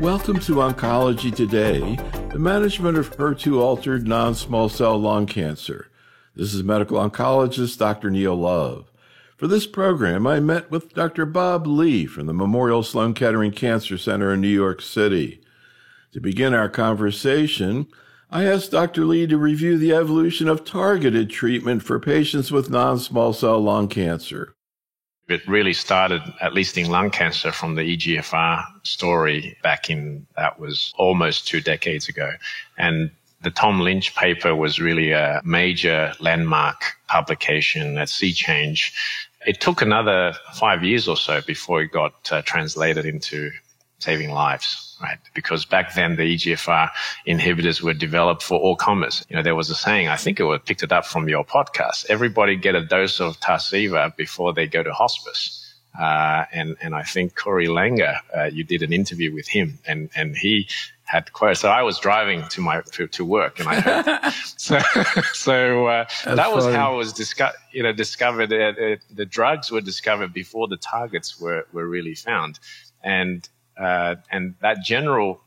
Welcome to Oncology Today, the management of HER2-altered non-small cell lung cancer. This is medical oncologist Dr. Neil Love. For this program, I met with Dr. Bob Lee from the Memorial Sloan Kettering Cancer Center in New York City. To begin our conversation, I asked Dr. Lee to review the evolution of targeted treatment for patients with non-small cell lung cancer. It really started, at least in lung cancer, from the EGFR story that was almost 2 decades ago. And the Tom Lynch paper was really a major landmark publication at Sea Change. It took another 5 years or so before it got translated into saving lives, right? Because back then the EGFR inhibitors were developed for all comers. There was a saying, I think picked it up from your podcast, everybody get a dose of Tarceva before they go to hospice. And I think Corey Langer, you did an interview with him and he had quotes. So I was driving to work and I heard that. That was how it was discovered. The drugs were discovered before the targets were really found. And that general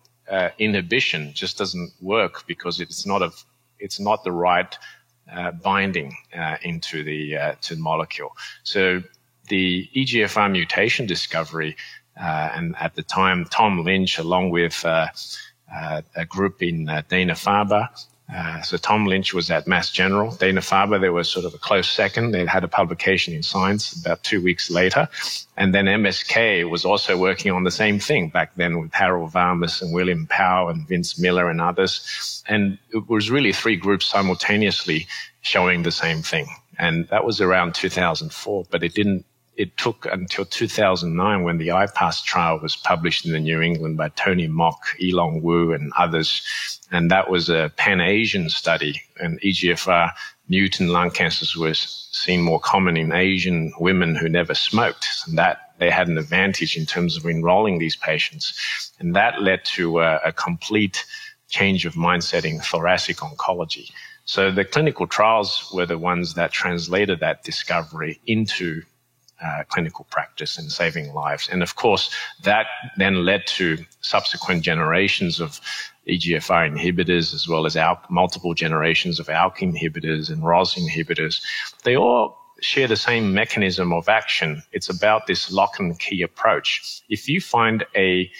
inhibition just doesn't work because it's not the right binding into the molecule. So the EGFR mutation discovery, and at the time Tom Lynch, along with a group in Dana-Farber. So Tom Lynch was at Mass General. Dana-Farber, they were sort of a close second. They had a publication in Science about 2 weeks later. And then MSK was also working on the same thing back then with Harold Varmus and William Powell and Vince Miller and others. And it was really 3 groups simultaneously showing the same thing. And that was around 2004, but it took until 2009 when the IPASS trial was published in the New England by Tony Mock, Elong Wu, and others. And that was a Pan-Asian study, and EGFR mutant lung cancers were seen more common in Asian women who never smoked. And that they had an advantage in terms of enrolling these patients. And that led to a complete change of mindset in thoracic oncology. So the clinical trials were the ones that translated that discovery into clinical practice and saving lives. And of course, that then led to subsequent generations of EGFR inhibitors, as well as multiple generations of ALK inhibitors and ROS inhibitors. They all share the same mechanism of action. It's about this lock and key approach. If you find a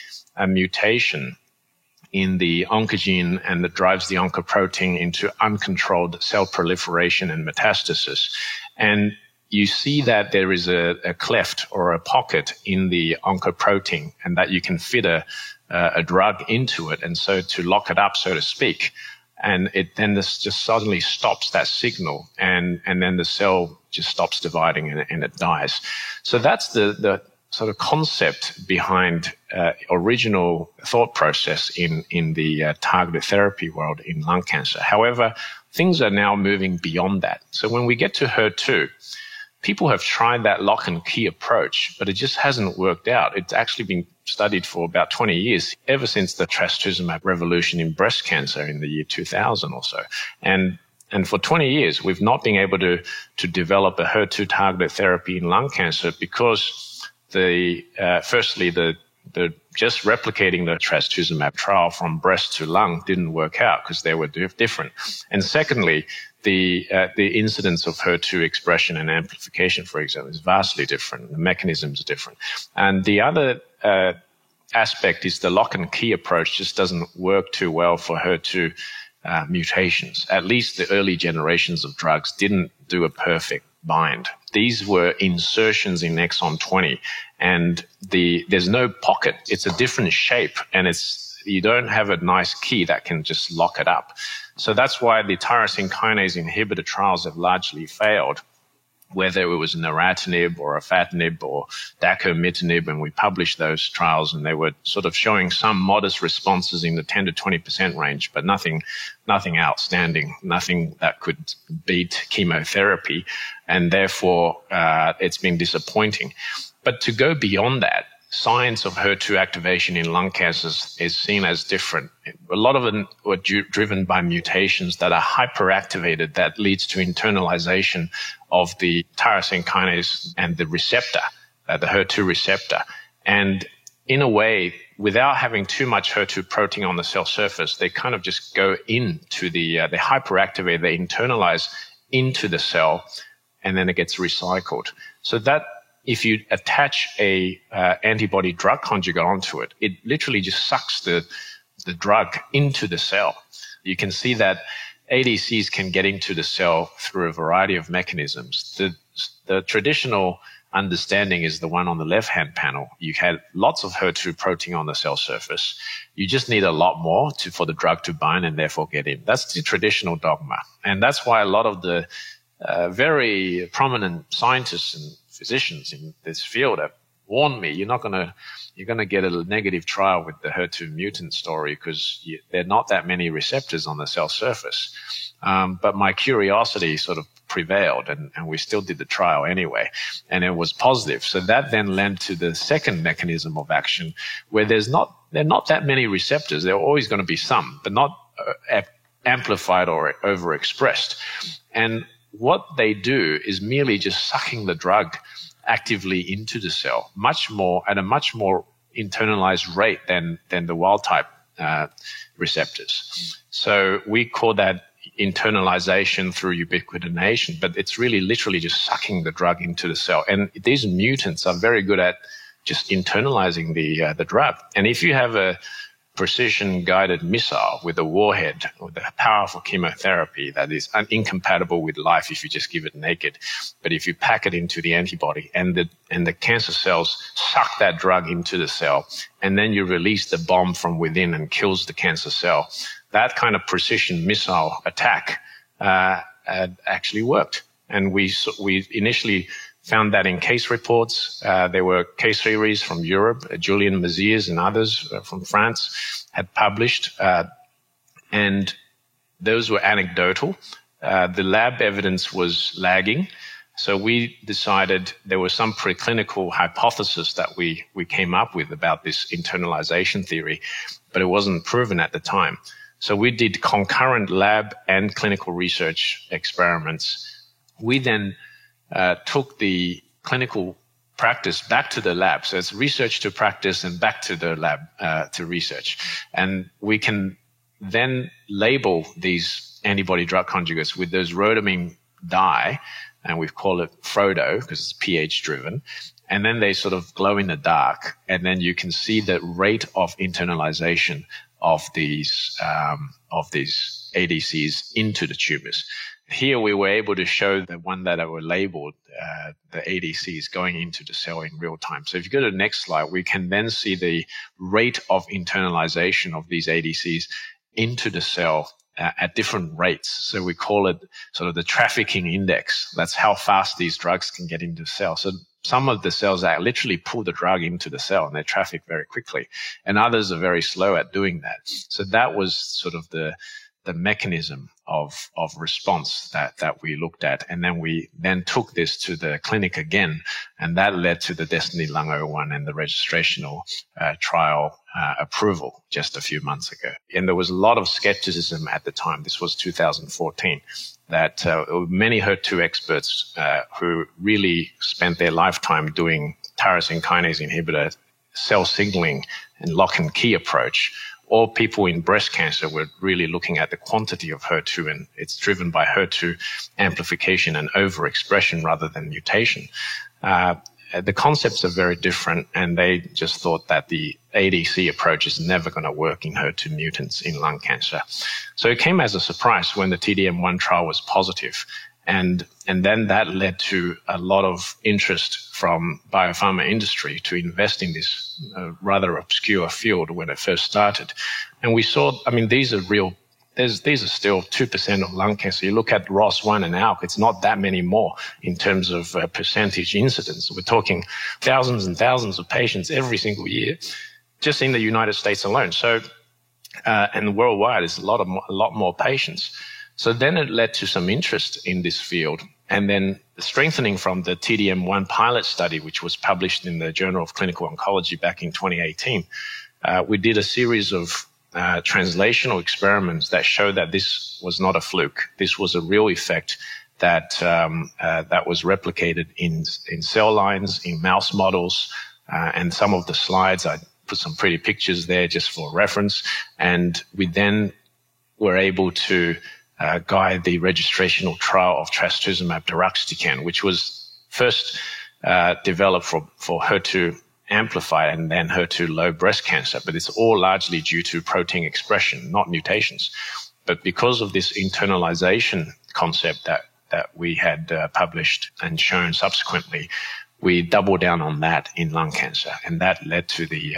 mutation in the oncogene and that drives the oncoprotein into uncontrolled cell proliferation and metastasis, and you see that there is a cleft or a pocket in the oncoprotein and that you can fit a drug into it. And so to lock it up, so to speak, and this just suddenly stops that signal and then the cell just stops dividing and it dies. So that's the sort of concept behind original thought process in the targeted therapy world in lung cancer. However, things are now moving beyond that. So when we get to HER2, people have tried that lock and key approach, but it just hasn't worked out. It's actually been studied for about 20 years, ever since the trastuzumab revolution in breast cancer in the year 2000 or so. And for 20 years, we've not been able to develop a HER2 targeted therapy in lung cancer because firstly, the just replicating the trastuzumab trial from breast to lung didn't work out because they were different. And secondly, the incidence of HER2 expression and amplification, for example, is vastly different. The mechanisms are different. And the other aspect is the lock and key approach just doesn't work too well for HER2 mutations. At least the early generations of drugs didn't do a perfect bind. These were insertions in exon 20, and there's no pocket. It's a different shape, and you don't have a nice key that can just lock it up. So that's why the tyrosine kinase inhibitor trials have largely failed, whether it was neratinib or afatinib or dacomitinib, and we published those trials, and they were sort of showing some modest responses in the 10 to 20% range, but nothing outstanding, nothing that could beat chemotherapy, and therefore it's been disappointing. But to go beyond that, science of HER2 activation in lung cancers is seen as different. A lot of them were driven by mutations that are hyperactivated that leads to internalization of the tyrosine kinase and the receptor, the HER2 receptor. And in a way, without having too much HER2 protein on the cell surface, they kind of just go into they hyperactivate, they internalize into the cell, and then it gets recycled. So that if you attach a antibody drug conjugate onto it, it literally just sucks the drug into the cell. You can see that ADCs can get into the cell through a variety of mechanisms. The traditional understanding is the one on the left-hand panel. You had lots of HER2 protein on the cell surface. You just need a lot more for the drug to bind and therefore get in. That's the traditional dogma. And that's why a lot of the very prominent scientists and physicians in this field have warned me, you're going to get a negative trial with the HER2 mutant story because there are not that many receptors on the cell surface. But my curiosity sort of prevailed, and we still did the trial anyway, and it was positive. So that then led to the second mechanism of action, where there are not that many receptors. There are always going to be some, but not amplified or overexpressed. And what they do is merely just sucking the drug actively into the cell, at a much more internalized rate than the wild type receptors. So we call that internalization through ubiquitination, but it's really literally just sucking the drug into the cell. And these mutants are very good at just internalizing the drug. And if you have a precision-guided missile with a warhead with a powerful chemotherapy that is incompatible with life if you just give it naked, but if you pack it into the antibody and the cancer cells suck that drug into the cell, and then you release the bomb from within and kills the cancer cell, that kind of precision missile attack actually worked. And we initially found that in case reports. There were case series from Europe, Julien Maziers and others from France had published, and those were anecdotal. The lab evidence was lagging. So we decided there was some preclinical hypothesis that we came up with about this internalization theory, but it wasn't proven at the time. So we did concurrent lab and clinical research experiments. We then took the clinical practice back to the lab. So it's research to practice and back to the lab to research. And we can then label these antibody drug conjugates with those rhodamine dye, and we call it Frodo because it's pH driven. And then they sort of glow in the dark, and then you can see the rate of internalization of these ADCs into the tumors. Here we were able to show the one that were labeled, the ADCs going into the cell in real time. So if you go to the next slide, we can then see the rate of internalization of these ADCs into the cell at different rates. So we call it sort of the trafficking index. That's how fast these drugs can get into the cell. So some of the cells literally pull the drug into the cell and they traffic very quickly, and others are very slow at doing that. So that was sort of the mechanism of response that we looked at. And then we then took this to the clinic again, and that led to the DESTINY-Lung01 and the registrational trial approval just a few months ago. And there was a lot of skepticism at the time. This was 2014. That many HER2 experts who really spent their lifetime doing tyrosine kinase inhibitor, cell signaling, and lock and key approach, or people in breast cancer were really looking at the quantity of HER2, and it's driven by HER2 amplification and overexpression rather than mutation. The concepts are very different, and they just thought that the ADC approach is never going to work in HER2 mutants in lung cancer. So it came as a surprise when the TDM1 trial was positive. And then that led to a lot of interest from biopharma industry to invest in this rather obscure field when it first started. And we saw, these are real. These are still 2% of lung cancer. You look at ROS1 and ALK, it's not that many more in terms of percentage incidence. We're talking thousands and thousands of patients every single year, just in the United States alone. So, and worldwide, it's a lot more patients. So then it led to some interest in this field. And then strengthening from the TDM1 pilot study, which was published in the Journal of Clinical Oncology back in 2018, we did a series of translational experiments that showed that this was not a fluke. This was a real effect that was replicated in cell lines, in mouse models, and some of the slides I put some pretty pictures there just for reference. And we then were able to guide the registrational trial of trastuzumab deruxtecan, which was first developed for HER2 amplified and then HER2 low breast cancer. But it's all largely due to protein expression, not mutations. But because of this internalization concept that we had published and shown subsequently, we doubled down on that in lung cancer, and that led to the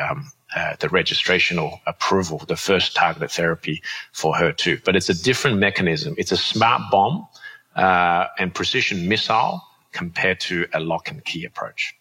registrational approval, the first targeted therapy for HER2. But it's a different mechanism. It's a smart bomb and precision missile compared to a lock and key approach.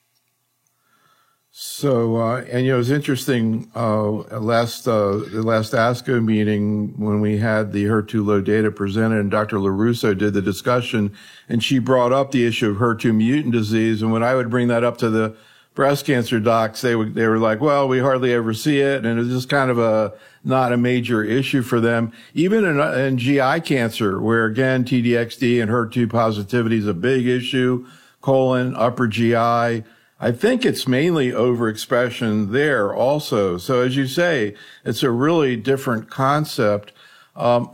So, and it was interesting, the last ASCO meeting when we had the HER2 low data presented, and Dr. LaRusso did the discussion, and she brought up the issue of HER2 mutant disease. And when I would bring that up to the breast cancer docs, they were like, well, we hardly ever see it. And it was just kind of not a major issue for them. Even in GI cancer, where again, TDXD and HER2 positivity is a big issue, colon, upper GI. I think it's mainly overexpression there also. So as you say, it's a really different concept.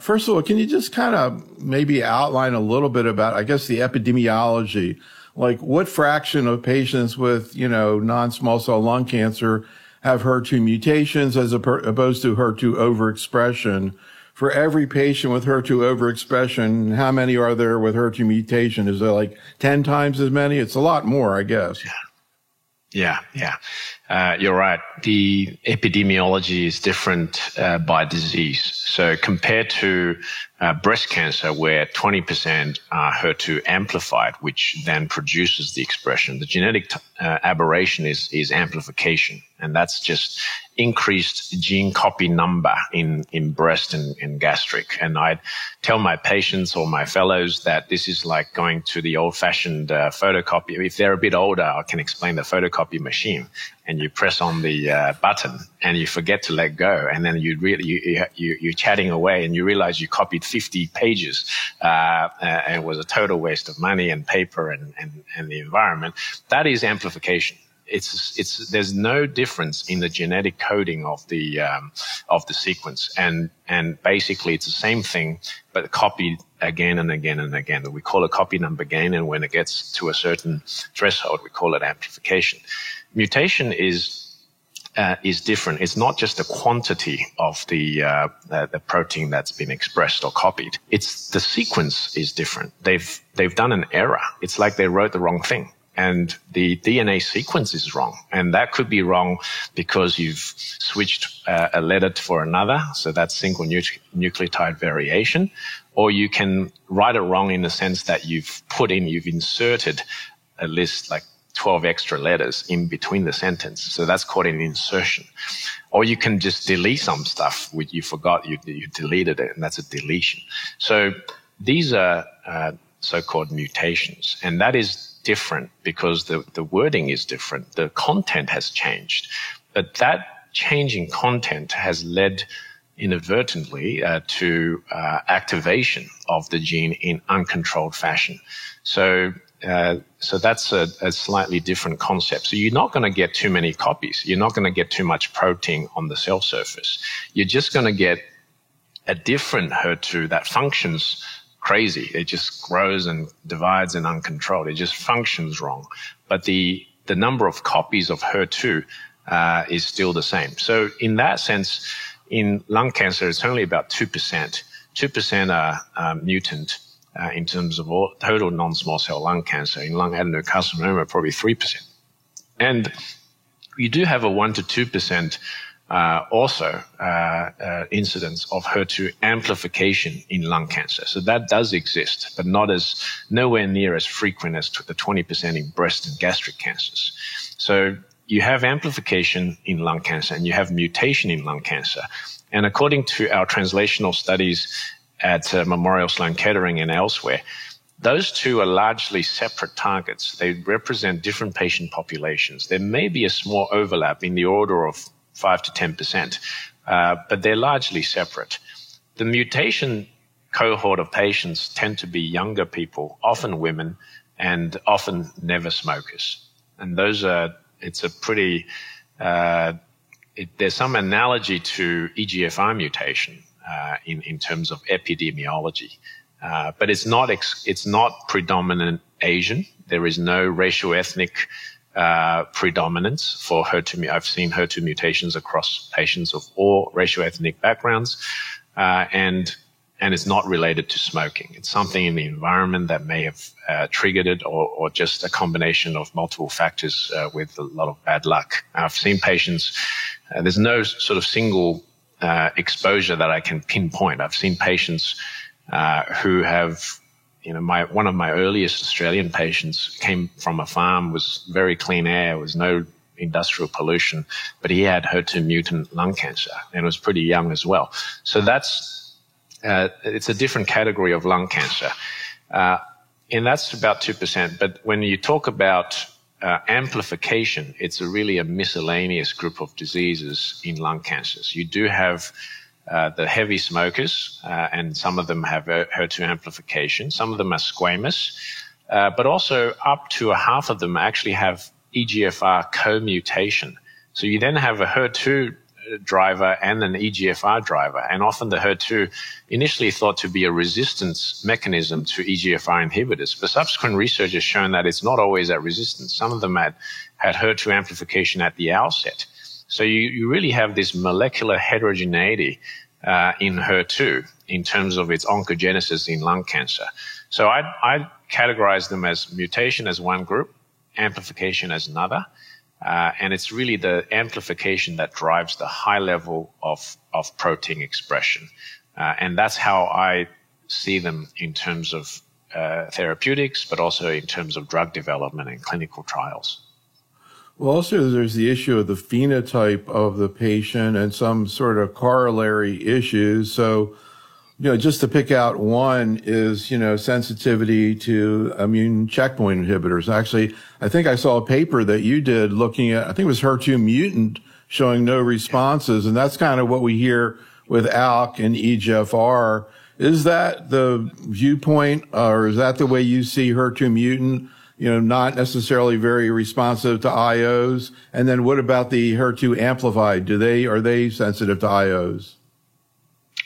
First of all, can you just kind of maybe outline a little bit about, I guess, the epidemiology? Like what fraction of patients with, non-small cell lung cancer have HER2 mutations as opposed to HER2 overexpression? For every patient with HER2 overexpression, how many are there with HER2 mutation? Is there like 10 times as many? It's a lot more, I guess. Yeah. You're right. The epidemiology is different by disease. So compared to breast cancer, where 20% are HER2 amplified, which then produces the expression, the genetic aberration is amplification. And that's just increased gene copy number in breast and gastric. And I tell my patients or my fellows that this is like going to the old-fashioned photocopy. If they're a bit older, I can explain the photocopy machine. And you press on the button and you forget to let go. And then you're chatting away and you realize you copied 50 pages. And it was a total waste of money and paper and the environment. That is amplification. There's no difference in the genetic coding of the sequence. And basically it's the same thing, but copied again and again and again. We call it copy number gain. And when it gets to a certain threshold, we call it amplification. Mutation is different. It's not just the quantity of the protein that's been expressed or copied. It's the sequence is different. They've done an error. It's like they wrote the wrong thing. And the DNA sequence is wrong. And that could be wrong because you've switched a letter for another. So that's single nucleotide variation. Or you can write it wrong in the sense that you've inserted a list like 12 extra letters in between the sentence. So that's called an insertion. Or you can just delete some stuff which you forgot, you deleted it, and that's a deletion. So these are so-called mutations. And that is different because the wording is different. The content has changed. But that change in content has led inadvertently to activation of the gene in uncontrolled fashion. So that's a slightly different concept. So you're not going to get too many copies. You're not going to get too much protein on the cell surface. You're just going to get a different HER2 that functions crazy. It just grows and divides and uncontrolled. It just functions wrong. But the number of copies of HER2 is still the same. So in that sense, in lung cancer, it's only about 2%. 2% are mutant. In terms of all total non-small cell lung cancer. In lung adenocarcinoma, probably 3%. And you do have a 1 to 2% incidence of HER2 amplification in lung cancer. So that does exist, but nowhere near as frequent as the 20% in breast and gastric cancers. So you have amplification in lung cancer and you have mutation in lung cancer. And according to our translational studies at Memorial Sloan Kettering and elsewhere, those two are largely separate targets. They represent different patient populations. There may be a small overlap in the order of 5 to 10%, but they're largely separate. The mutation cohort of patients tend to be younger people, often women, and often never smokers. And it's a pretty there's some analogy to EGFR mutation in terms of epidemiology, but it's not predominant Asian. There is no racial ethnic predominance for HER2. I've seen HER2 mutations across patients of all racial ethnic backgrounds, and it's not related to smoking. It's something in the environment that may have triggered it, or just a combination of multiple factors with a lot of bad luck. I've seen patients, there's no sort of single exposure that I can pinpoint. I've seen patients who have, one of my earliest Australian patients came from a farm, was very clean air, was no industrial pollution, but he had HER2 mutant lung cancer and was pretty young as well. So it's a different category of lung cancer. And that's about 2%. But when you talk about amplification, it's really a miscellaneous group of diseases in lung cancers. You do have the heavy smokers, and some of them have HER2 amplification. Some of them are squamous, but also up to a half of them actually have EGFR co-mutation. So you then have a HER2 driver and an EGFR driver, and often the HER2 initially thought to be a resistance mechanism to EGFR inhibitors, but subsequent research has shown that it's not always at resistance. Some of them had HER2 amplification at the outset. So you really have this molecular heterogeneity in HER2 in terms of its oncogenesis in lung cancer. So I categorize them as mutation as one group, amplification as another. And it's really the amplification that drives the high level of protein expression. And that's how I see them in terms of therapeutics, but also in terms of drug development and clinical trials. Well, also there's the issue of the phenotype of the patient and some sort of corollary issues. So, just to pick out one is, sensitivity to immune checkpoint inhibitors. Actually, I think I saw a paper that you did looking at, I think it was HER2 mutant showing no responses. And that's kind of what we hear with ALK and EGFR. Is that the viewpoint, or is that the way you see HER2 mutant? Not necessarily very responsive to IOs. And then what about the HER2 amplified? Are they sensitive to IOs?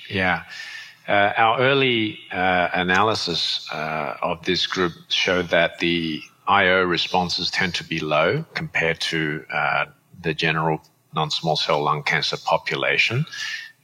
Yeah. Our early analysis of this group showed that the IO responses tend to be low compared to the general non-small cell lung cancer population.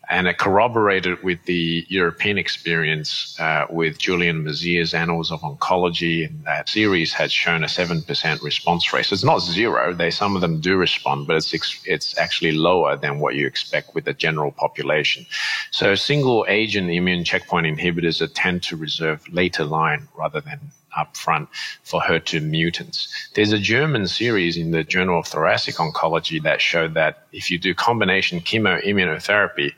And it corroborated with the European experience with Julian Mazier's Annals of Oncology, and that series had shown a 7% response rate. So it's not zero. Some of them do respond, but it's actually lower than what you expect with the general population. So single agent immune checkpoint inhibitors tend to reserve later line rather than up front for HER2 mutants. There's a German series in the Journal of Thoracic Oncology that showed that if you do combination chemoimmunotherapy,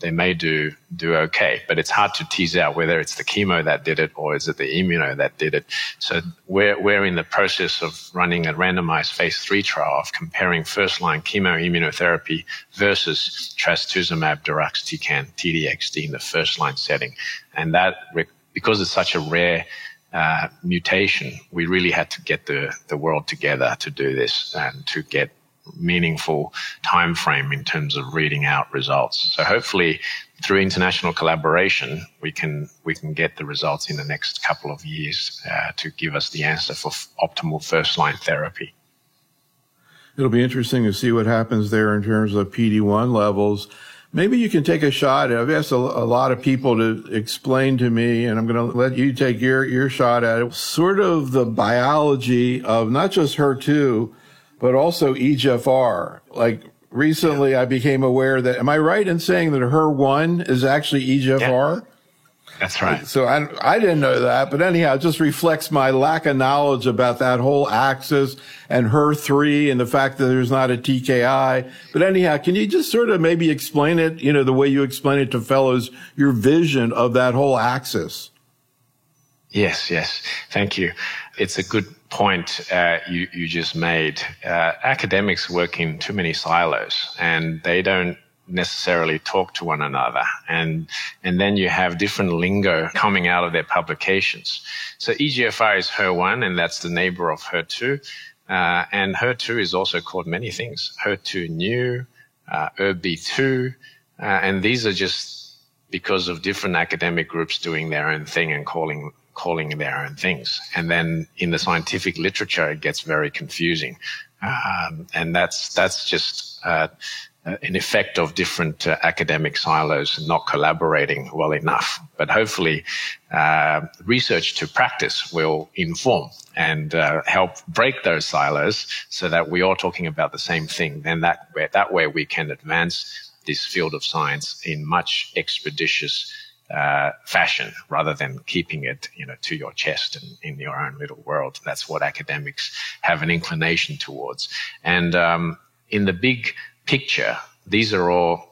they may do okay, but it's hard to tease out whether it's the chemo that did it or is it the immuno that did it. So we're in the process of running a randomized phase 3 trial of comparing first-line chemoimmunotherapy versus trastuzumab deruxtecan, TDXD, in the first-line setting. And that, because it's such a rare mutation, we really had to get the world together to do this and to get meaningful time frame in terms of reading out results. So hopefully through international collaboration, we can get the results in the next couple of years to give us the answer for optimal first-line therapy. It'll be interesting to see what happens there in terms of PD-1 levels. Maybe you can take a shot. I've asked a lot of people to explain to me, and I'm going to let you take your shot at it, sort of the biology of not just HER2, but also EGFR. Like recently I became aware that, am I right in saying that HER1 is actually EGFR? Yeah. That's right. So I didn't know that, but anyhow, it just reflects my lack of knowledge about that whole axis and HER3 and the fact that there's not a TKI. But anyhow, can you just sort of maybe explain it, the way you explain it to fellows, your vision of that whole axis? Yes. Thank you. It's a good point you just made. Academics work in too many silos, and they don't necessarily talk to one another, and then you have different lingo coming out of their publications. So EGFR is HER1, and that's the neighbor of HER2. And HER2 is also called many things. HER2 new, ERB2, and these are just because of different academic groups doing their own thing and calling their own things. And then in the scientific literature, it gets very confusing. And that's just an effect of different academic silos not collaborating well enough. But hopefully, research to practice will inform and help break those silos so that we're all talking about the same thing. Then that way we can advance this field of science in much expeditious fashion rather than keeping it, to your chest and in your own little world. That's what academics have an inclination towards. And in the big picture, these are all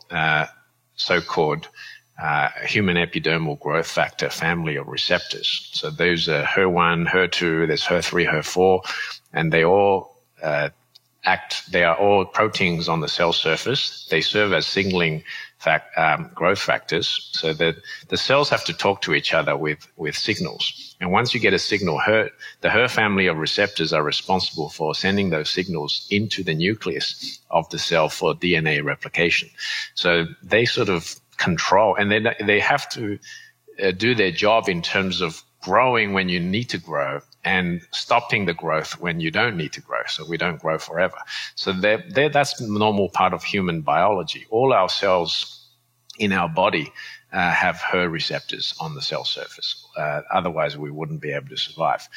so-called human epidermal growth factor family of receptors. So those are HER1, HER2, there's HER3, HER4, and they all they are all proteins on the cell surface. They serve as signaling growth factors, so that the cells have to talk to each other with signals. And once you get a signal, the HER family of receptors are responsible for sending those signals into the nucleus of the cell for DNA replication. So they sort of control, and they have to do their job in terms of growing when you need to grow and stopping the growth when you don't need to grow, so we don't grow forever. So that's the normal part of human biology. All our cells in our body have HER receptors on the cell surface. Otherwise, we wouldn't be able to survive.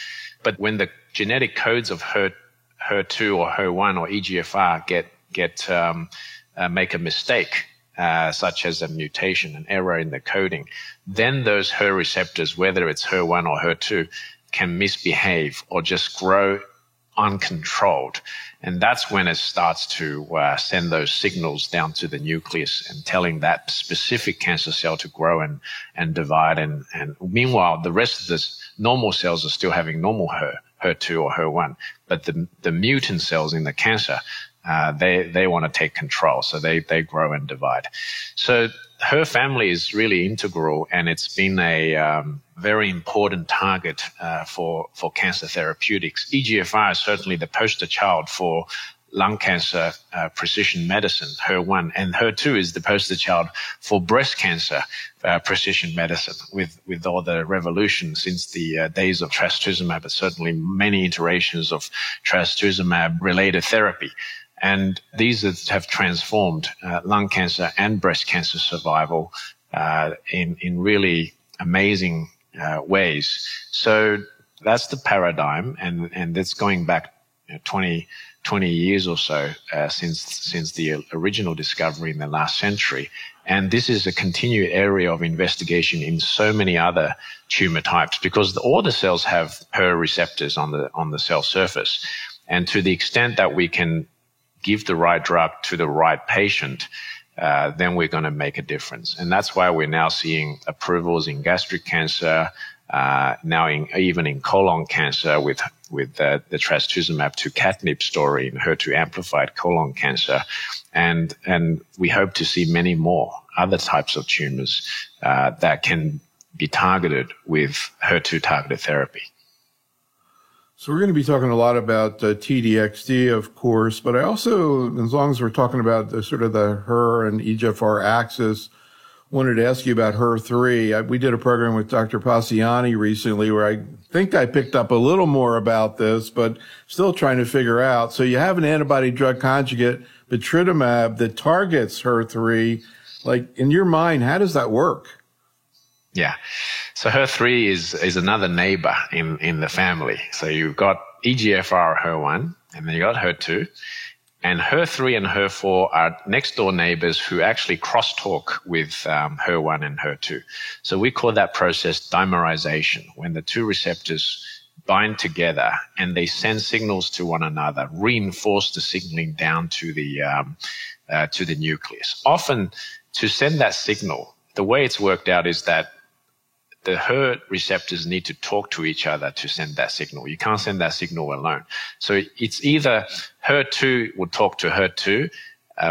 But when the genetic codes of HER2 or HER1 or EGFR make a mistake, such as a mutation, an error in the coding, then those HER receptors, whether it's HER1 or HER2, can misbehave or just grow uncontrolled. And that's when it starts to send those signals down to the nucleus and telling that specific cancer cell to grow and divide. And meanwhile, the rest of the normal cells are still having normal HER2 or HER1. But the mutant cells in the cancer, they want to take control. So they grow and divide. So HER family is really integral, and it's been a very important target for cancer therapeutics. EGFR is certainly the poster child for lung cancer precision medicine, HER1, and HER2 is the poster child for breast cancer precision medicine, with all the revolution since the days of trastuzumab, but certainly many iterations of trastuzumab-related therapy. And these have transformed lung cancer and breast cancer survival in really amazing ways. So that's the paradigm, and it's going back 20 years or so since the original discovery in the last century. And this is a continued area of investigation in so many other tumor types, because all the cells have HER receptors on the cell surface. And to the extent that we can give the right drug to the right patient, then we're going to make a difference. And that's why we're now seeing approvals in gastric cancer, now even in colon cancer with the trastuzumab tucatinib story in HER2 amplified colon cancer. And we hope to see many more other types of tumors that can be targeted with HER2 targeted therapy. So we're going to be talking a lot about TDXD, of course, but I also, as long as we're talking about the sort of the HER and EGFR axis, wanted to ask you about HER3. We did a program with Dr. Passiani recently where I think I picked up a little more about this, but still trying to figure out. So you have an antibody drug conjugate, patritumab, that targets HER3. Like, in your mind, how does that work? Yeah. So HER3 is another neighbor in the family. So you've got EGFR HER1, and then you got HER2. And HER3 and HER4 are next door neighbors who actually crosstalk with HER1 and HER2. So we call that process dimerization, when the two receptors bind together and they send signals to one another, reinforce the signaling down to the nucleus. Often, to send that signal, the way it's worked out is that the HER receptors need to talk to each other to send that signal. You can't send that signal alone. So it's either HER2 will talk to HER2,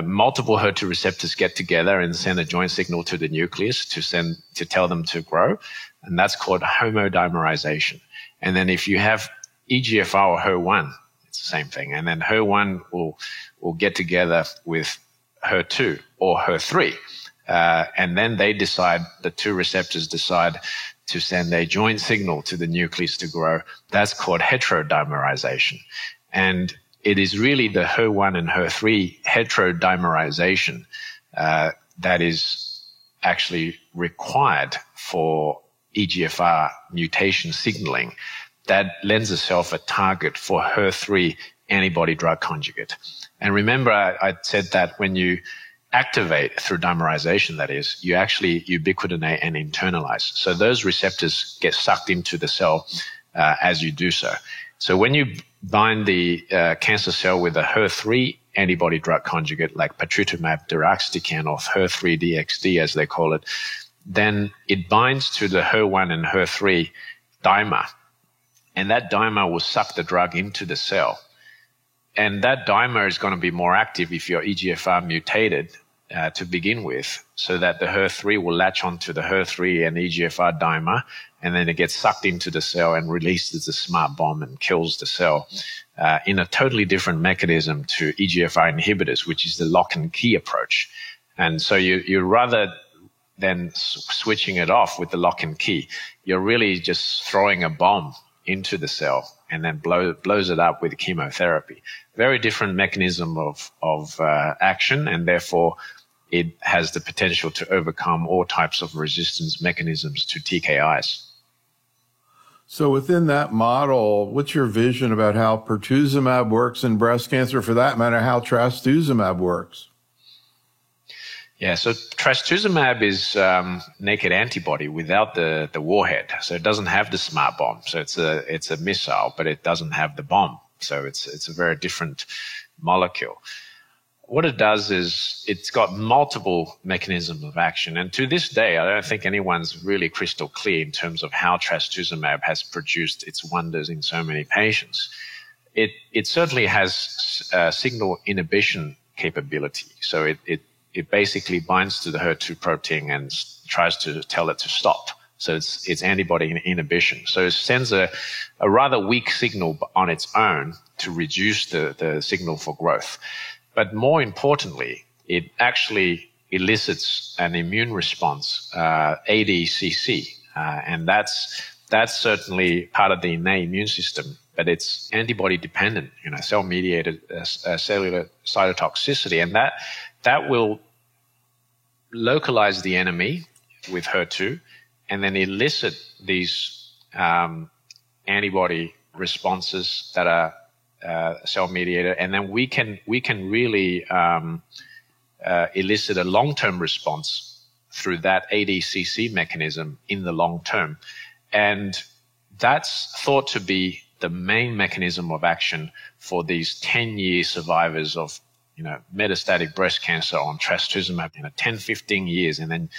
multiple HER2 receptors get together and send a joint signal to the nucleus to tell them to grow, and that's called homodimerization. And then if you have EGFR or HER1, It's the same thing. And then HER1 will get together with HER2 or HER3. And then the two receptors decide to send a joint signal to the nucleus to grow. That's called heterodimerization. And it is really the HER1 and HER3 heterodimerization that is actually required for EGFR mutation signaling that lends itself a target for HER3 antibody drug conjugate. And remember, I said that when you activate through dimerization, that is, you actually ubiquitinate and internalize. So those receptors get sucked into the cell as you do so. So when you bind the cancer cell with a HER3 antibody drug conjugate like patritumab deruxtecan or HER3-DXd as they call it, then it binds to the HER1 and HER3 dimer. And that dimer will suck the drug into the cell. And that dimer is going to be more active if you're EGFR mutated to begin with, so that the HER3 will latch onto the HER3 and EGFR dimer, and then it gets sucked into the cell and releases the smart bomb and kills the cell in a totally different mechanism to EGFR inhibitors, which is the lock and key approach. And so you rather than switching it off with the lock and key, you're really just throwing a bomb into the cell and then blows it up with chemotherapy. Very different mechanism of action, and therefore it has the potential to overcome all types of resistance mechanisms to TKIs. So within that model, what's your vision about how pertuzumab works in breast cancer, for that matter, how trastuzumab works? Yeah, so trastuzumab is naked antibody without the warhead. So it doesn't have the smart bomb. So it's a missile, but it doesn't have the bomb. So it's a very different molecule. What it does is it's got multiple mechanisms of action. And to this day, I don't think anyone's really crystal clear in terms of how trastuzumab has produced its wonders in so many patients. It certainly has signal inhibition capability. So it basically binds to the HER2 protein and tries to tell it to stop. So it's antibody inhibition. So it sends a rather weak signal on its own to reduce the signal for growth. But more importantly, it actually elicits an immune response, ADCC, and that's certainly part of the innate immune system, but it's antibody dependent, cell-mediated cellular cytotoxicity, and that will localize the enemy with HER2 and then elicit these antibody responses that are cell-mediated, and then we can really elicit a long-term response through that ADCC mechanism in the long term. And that's thought to be the main mechanism of action for these 10-year survivors of metastatic breast cancer on trastuzumab, 10, 15 years, and then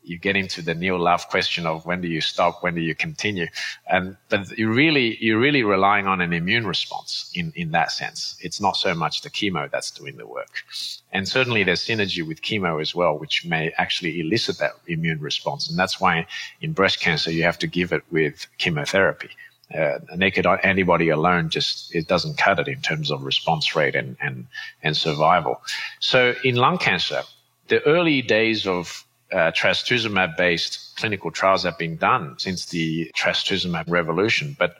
you get into the Neil Love question of when do you stop, when do you continue? But you're really relying on an immune response in that sense. It's not so much the chemo that's doing the work. And certainly there's synergy with chemo as well, which may actually elicit that immune response. And that's why in breast cancer, you have to give it with chemotherapy. A naked antibody alone it doesn't cut it in terms of response rate and survival. So in lung cancer, the early days of trastuzumab-based clinical trials have been done since the trastuzumab revolution, but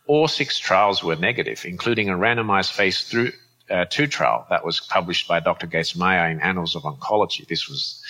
all 6 trials were negative, including a randomized phase 2 trial that was published by Dr. Gates-Meyer in Annals of Oncology. This was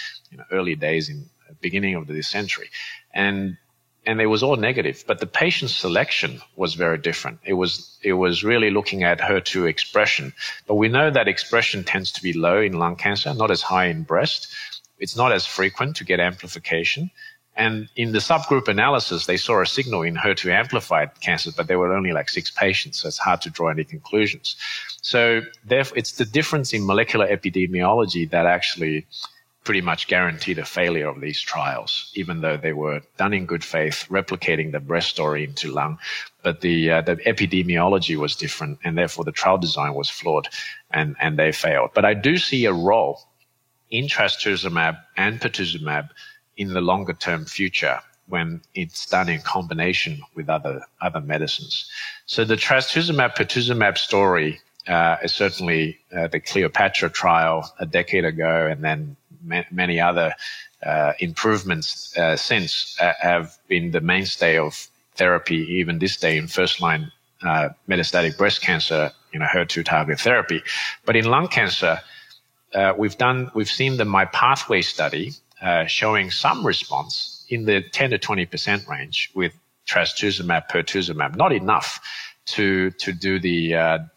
early days in the beginning of this century. And it was all negative, but the patient selection was very different. It was really looking at HER2 expression, but we know that expression tends to be low in lung cancer, not as high in breast. It's not as frequent to get amplification. And in the subgroup analysis, they saw a signal in HER2 amplified cancers, but there were only like 6 patients, so it's hard to draw any conclusions. So therefore, it's the difference in molecular epidemiology that actually pretty much guaranteed a failure of these trials, even though they were done in good faith, replicating the breast story into lung. But the epidemiology was different, and therefore the trial design was flawed, and they failed. But I do see a role in trastuzumab and pertuzumab in the longer term future, when it's done in combination with other medicines. So the trastuzumab pertuzumab story is certainly the Cleopatra trial a decade ago, and then many other improvements since have been the mainstay of therapy, even this day in first-line metastatic breast cancer, HER2 target therapy. But in lung cancer, we've seen the MyPathway study showing some response in the 10 to 20% range with trastuzumab pertuzumab, not enough to do the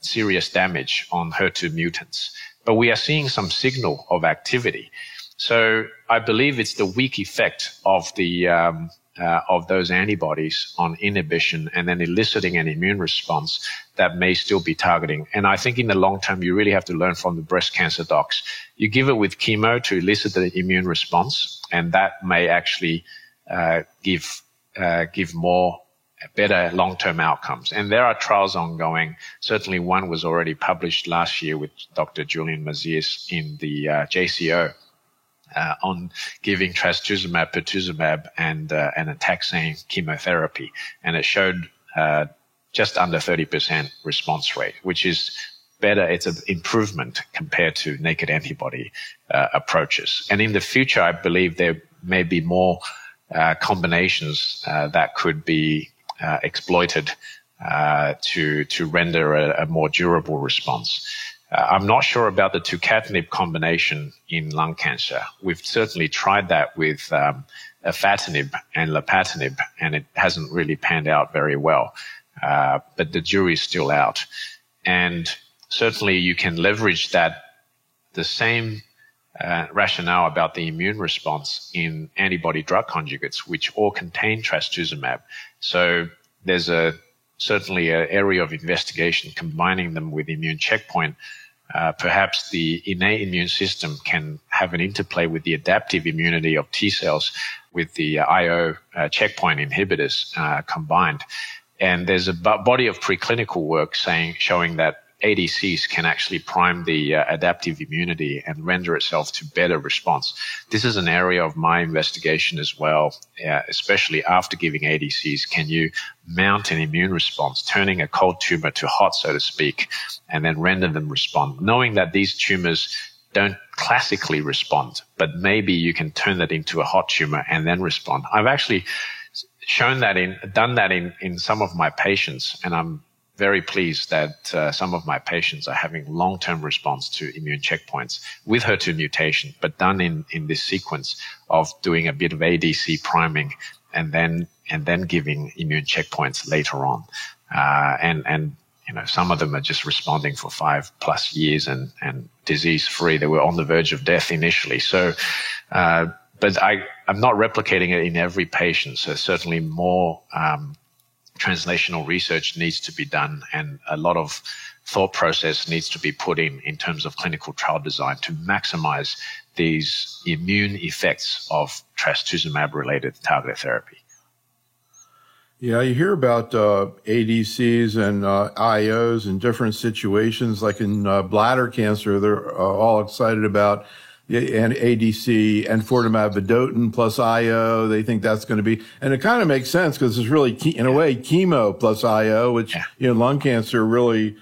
serious damage on HER2 mutants. But we are seeing some signal of activity. So I believe it's the weak effect of the of those antibodies on inhibition and then eliciting an immune response that may still be targeting. And I think in the long term, you really have to learn from the breast cancer docs. You give it with chemo to elicit the immune response, and that may actually give more better long-term outcomes. And there are trials ongoing. Certainly one was already published last year with Dr. Julian Mazias in the JCO. On giving trastuzumab, pertuzumab, and a taxane chemotherapy, and it showed just under 30% response rate, which is better. It's an improvement compared to naked antibody approaches. And in the future, I believe there may be more combinations that could be exploited to render a more durable response. I'm not sure about the tucatinib combination in lung cancer. We've certainly tried that with afatinib and lapatinib, and it hasn't really panned out very well. But the jury's still out. And certainly you can leverage the same rationale about the immune response in antibody drug conjugates, which all contain trastuzumab. So there's certainly an area of investigation combining them with immune checkpoint. Perhaps the innate immune system can have an interplay with the adaptive immunity of T cells with the IO checkpoint inhibitors combined. And there's a body of preclinical work showing that ADCs can actually prime the adaptive immunity and render itself to better response. This is an area of my investigation as well, especially after giving ADCs. Can you mount an immune response, turning a cold tumor to hot, so to speak, and then render them respond, knowing that these tumors don't classically respond, but maybe you can turn that into a hot tumor and then respond. I've actually done that in some of my patients, and I'm very pleased that some of my patients are having long-term response to immune checkpoints with HER2 mutation, but done in this sequence of doing a bit of ADC priming and then giving immune checkpoints later on. And some of them are just responding for 5+ years and disease-free. They were on the verge of death initially. So, but I'm not replicating it in every patient. So certainly more translational research needs to be done, and a lot of thought process needs to be put in terms of clinical trial design to maximize these immune effects of trastuzumab-related targeted therapy. Yeah, you hear about ADCs and IOs in different situations, like in bladder cancer. They're all excited about and ADC, enfortumab vedotin plus IO. They think that's going to be, and it kind of makes sense because it's really, in a way, chemo plus IO, which, lung cancer really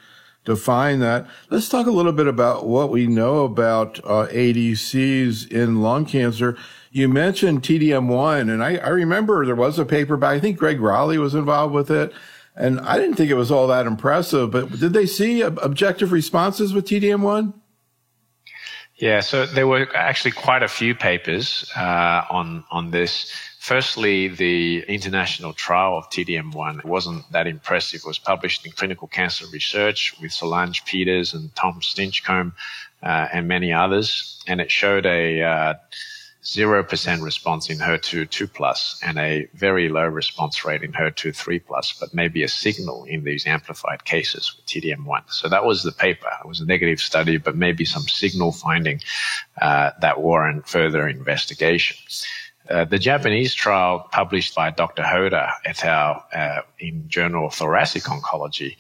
defined that. Let's talk a little bit about what we know about ADCs in lung cancer. You mentioned TDM1, and I remember there was a paper by, I think Greg Raleigh was involved with it, and I didn't think it was all that impressive, but did they see objective responses with TDM1? Yeah, so there were actually quite a few papers on this. Firstly, the international trial of TDM1 wasn't that impressive. It was published in Clinical Cancer Research with Solange Peters and Tom Stinchcombe and many others, and it showed a 0% response in HER2 2+ and a very low response rate in HER2 3+, but maybe a signal in these amplified cases with TDM1. So that was the paper. It was a negative study, but maybe some signal finding that warrant further investigation. The Japanese trial published by Dr. Hoda et al. In Journal of Thoracic Oncology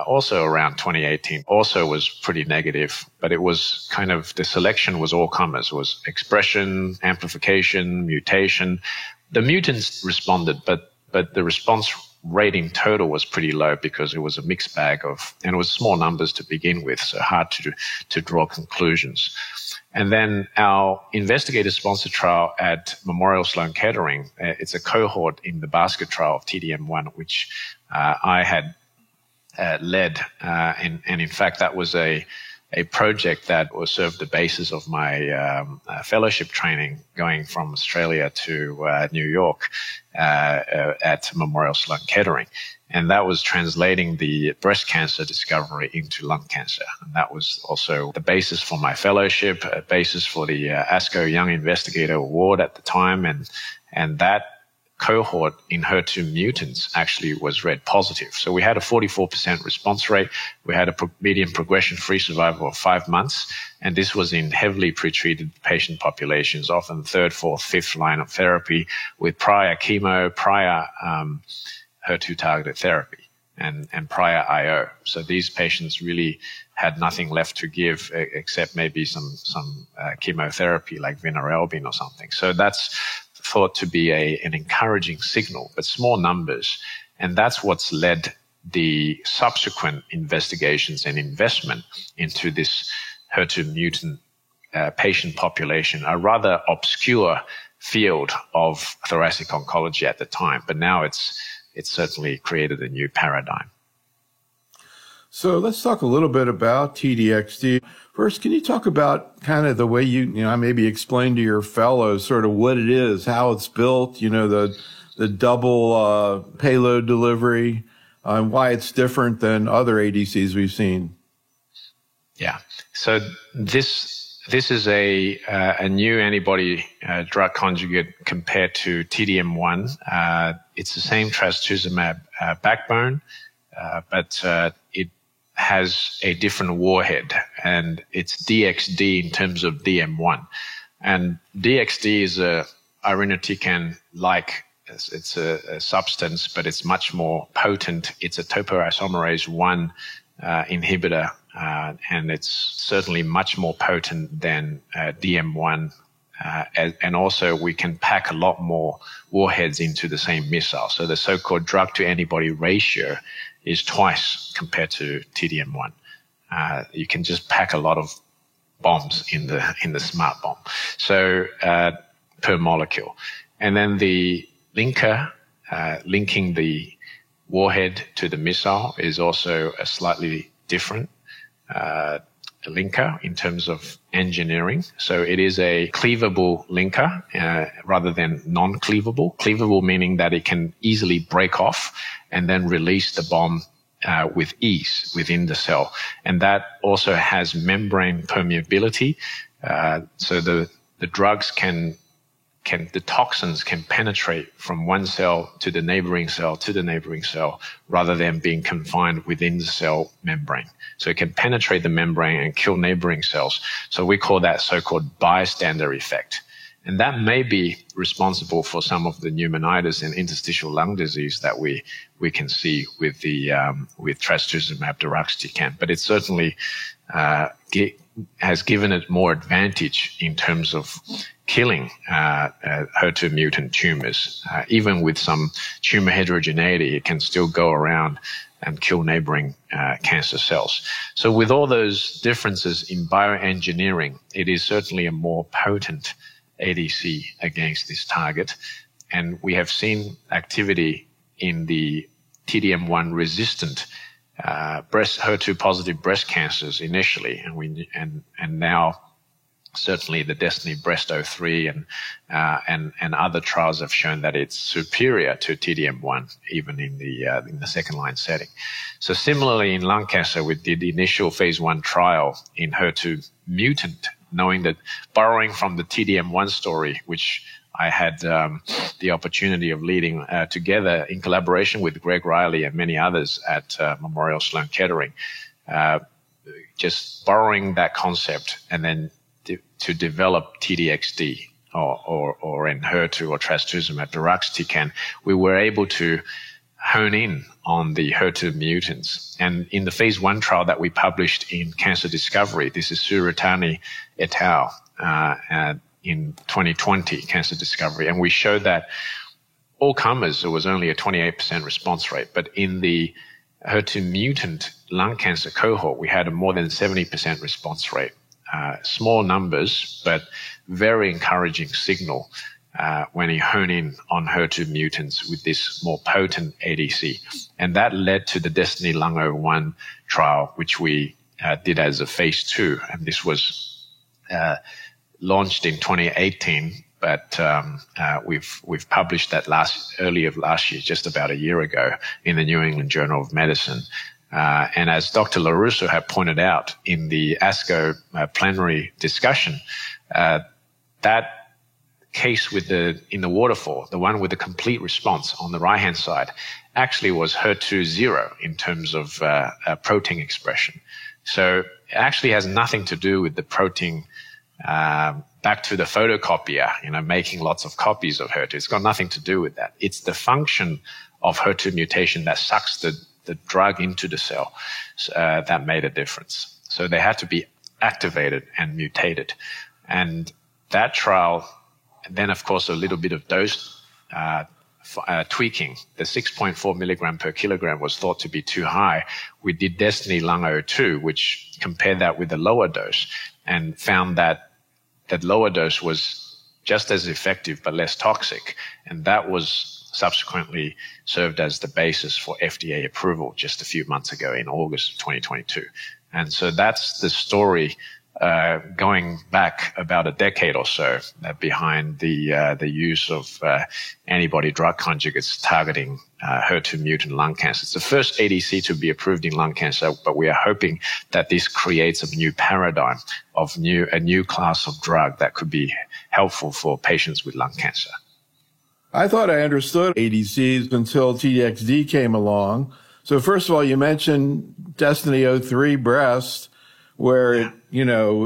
also around 2018, also was pretty negative, but it was kind of, the selection was all comers, was expression, amplification, mutation. The mutants responded, but the response rate in total was pretty low because it was a mixed bag of, and it was small numbers to begin with, so hard to draw conclusions. And then our investigator-sponsored trial at Memorial Sloan Kettering, it's a cohort in the basket trial of TDM1, which I had led, and in fact that was a project that was served the basis of my fellowship training going from Australia to New York at Memorial Sloan Kettering. And that was translating the breast cancer discovery into lung cancer. And that was also the basis for my fellowship, a basis for the ASCO Young Investigator Award at the time. And that cohort in HER2 mutants actually was read positive. So we had a 44% response rate. We had a median progression-free survival of 5 months. And this was in heavily pretreated patient populations, often third, fourth, fifth line of therapy with prior chemo, prior HER2 targeted therapy and prior IO. So these patients really had nothing left to give except maybe some chemotherapy like vinorelbine or something. So that's thought to be an encouraging signal, but small numbers. And that's what's led the subsequent investigations and investment into this HER2 mutant patient population, a rather obscure field of thoracic oncology at the time. But now it's certainly created a new paradigm. So let's talk a little bit about TDXD. First, can you talk about kind of the way you maybe explain to your fellows sort of what it is, how it's built, the double payload delivery, and why it's different than other ADCs we've seen? Yeah. So this is a new antibody drug conjugate compared to TDM1. It's the same trastuzumab backbone, but it has a different warhead, and it's DXD in terms of DM1. And DXD is a irinotecan-like, it's a substance, but it's much more potent. It's a topoisomerase 1 inhibitor, and it's certainly much more potent than DM1. And also we can pack a lot more warheads into the same missile. So the so-called drug-to-antibody ratio is twice compared to TDM1. You can just pack a lot of bombs in the smart bomb. So per molecule. And then the linker, linking the warhead to the missile is also a slightly different linker in terms of engineering. So it is a cleavable linker rather than non-cleavable. Cleavable meaning that it can easily break off and then release the bomb with ease within the cell. And that also has membrane permeability. So the drugs the toxins can penetrate from one cell to the neighboring cell rather than being confined within the cell membrane. So it can penetrate the membrane and kill neighboring cells. So we call that so-called bystander effect. And that may be responsible for some of the pneumonitis and interstitial lung disease that we can see with with trastuzumab deruxtecan. But it certainly has given it more advantage in terms of killing HER2 mutant tumors. Even with some tumor heterogeneity, it can still go around and kill neighboring cancer cells. So with all those differences in bioengineering, it is certainly a more potent ADC against this target. And we have seen activity in the TDM1 resistant HER2 positive breast cancers initially, and now certainly the Destiny Breast 03 and other trials have shown that it's superior to TDM1 even in the second line setting. So similarly in lung cancer, we did the initial phase 1 trial in HER2 mutant, knowing that borrowing from the TDM1 story, which I had the opportunity of leading together in collaboration with Greg Riley and many others at Memorial Sloan Kettering, just borrowing that concept and then to develop TDXD or Enhertu or trastuzumab deruxtecan, we were able to hone in on the HER2 mutants. And in the phase 1 trial that we published in Cancer Discovery, this is Suratani et al. In 2020, Cancer Discovery, and we showed that all comers, there was only a 28% response rate, but in the HER2 mutant lung cancer cohort, we had a more than 70% response rate. Small numbers, but very encouraging signal when you hone in on HER2 mutants with this more potent ADC. And that led to the Destiny Lung 01 trial, which we did as a phase 2. And this was launched in 2018, but we've published that early of last year, just about a year ago, in the New England Journal of Medicine. And as Dr. LaRusso had pointed out in the ASCO plenary discussion, that case in the waterfall, the one with the complete response on the right-hand side, actually was HER2 0 in terms of protein expression. So it actually has nothing to do with the protein back to the photocopier, making lots of copies of HER2. It's got nothing to do with that. It's the function of HER2 mutation that sucks the drug into the cell that made a difference. So they had to be activated and mutated. And that trial, then of course a little bit of dose tweaking. The 6.4 milligram per kilogram was thought to be too high. We did Destiny Lung 02, which compared that with the lower dose, and found that lower dose was just as effective but less toxic. And that was subsequently served as the basis for FDA approval just a few months ago in August of 2022. And so that's the story going back about a decade or so behind the use of antibody drug conjugates targeting HER2 mutant lung cancer. It's the first ADC to be approved in lung cancer, but we are hoping that this creates a new paradigm of a new class of drug that could be helpful for patients with lung cancer. I thought I understood ADCs until T-DXd came along. So first of all, you mentioned Destiny 03 breast, where it,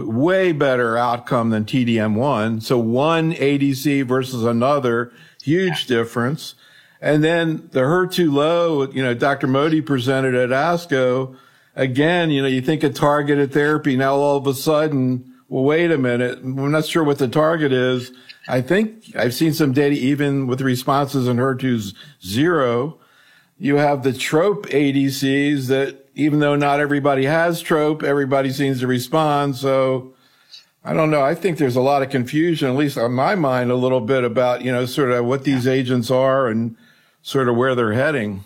way better outcome than TDM1. So one ADC versus another, huge difference. And then the HER2 low, Dr. Modi presented at ASCO. Again, you think of targeted therapy. Now all of a sudden, well, wait a minute. I'm not sure what the target is. I think I've seen some data even with responses in HER2 0. You have the TROP ADCs that, even though not everybody has TROP, everybody seems to respond. So I don't know. I think there's a lot of confusion, at least on my mind, a little bit about, sort of what these agents are and sort of where they're heading.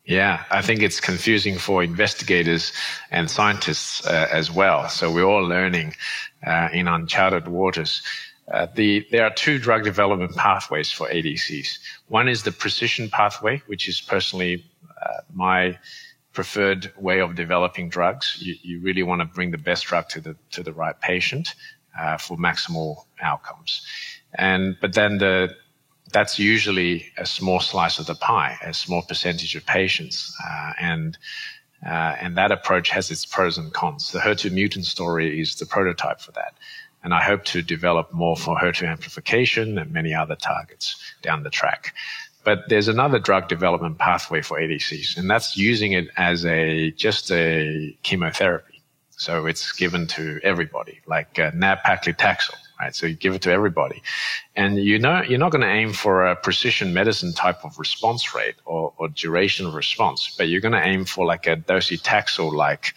Yeah, I think it's confusing for investigators and scientists as well. So we're all learning in uncharted waters. There are two drug development pathways for ADCs. One is the precision pathway, which is personally my preferred way of developing drugs. You really want to bring the best drug to the right patient for maximal outcomes. But then that's usually a small slice of the pie, a small percentage of patients, and that approach has its pros and cons. The HER2 mutant story is the prototype for that. And I hope to develop more for HER2 amplification and many other targets down the track. But there's another drug development pathway for ADCs, and that's using it as just a chemotherapy. So it's given to everybody, like nab-paclitaxel, right? So you give it to everybody. And you're not going to aim for a precision medicine type of response rate or duration of response, but you're going to aim for like a docetaxel-like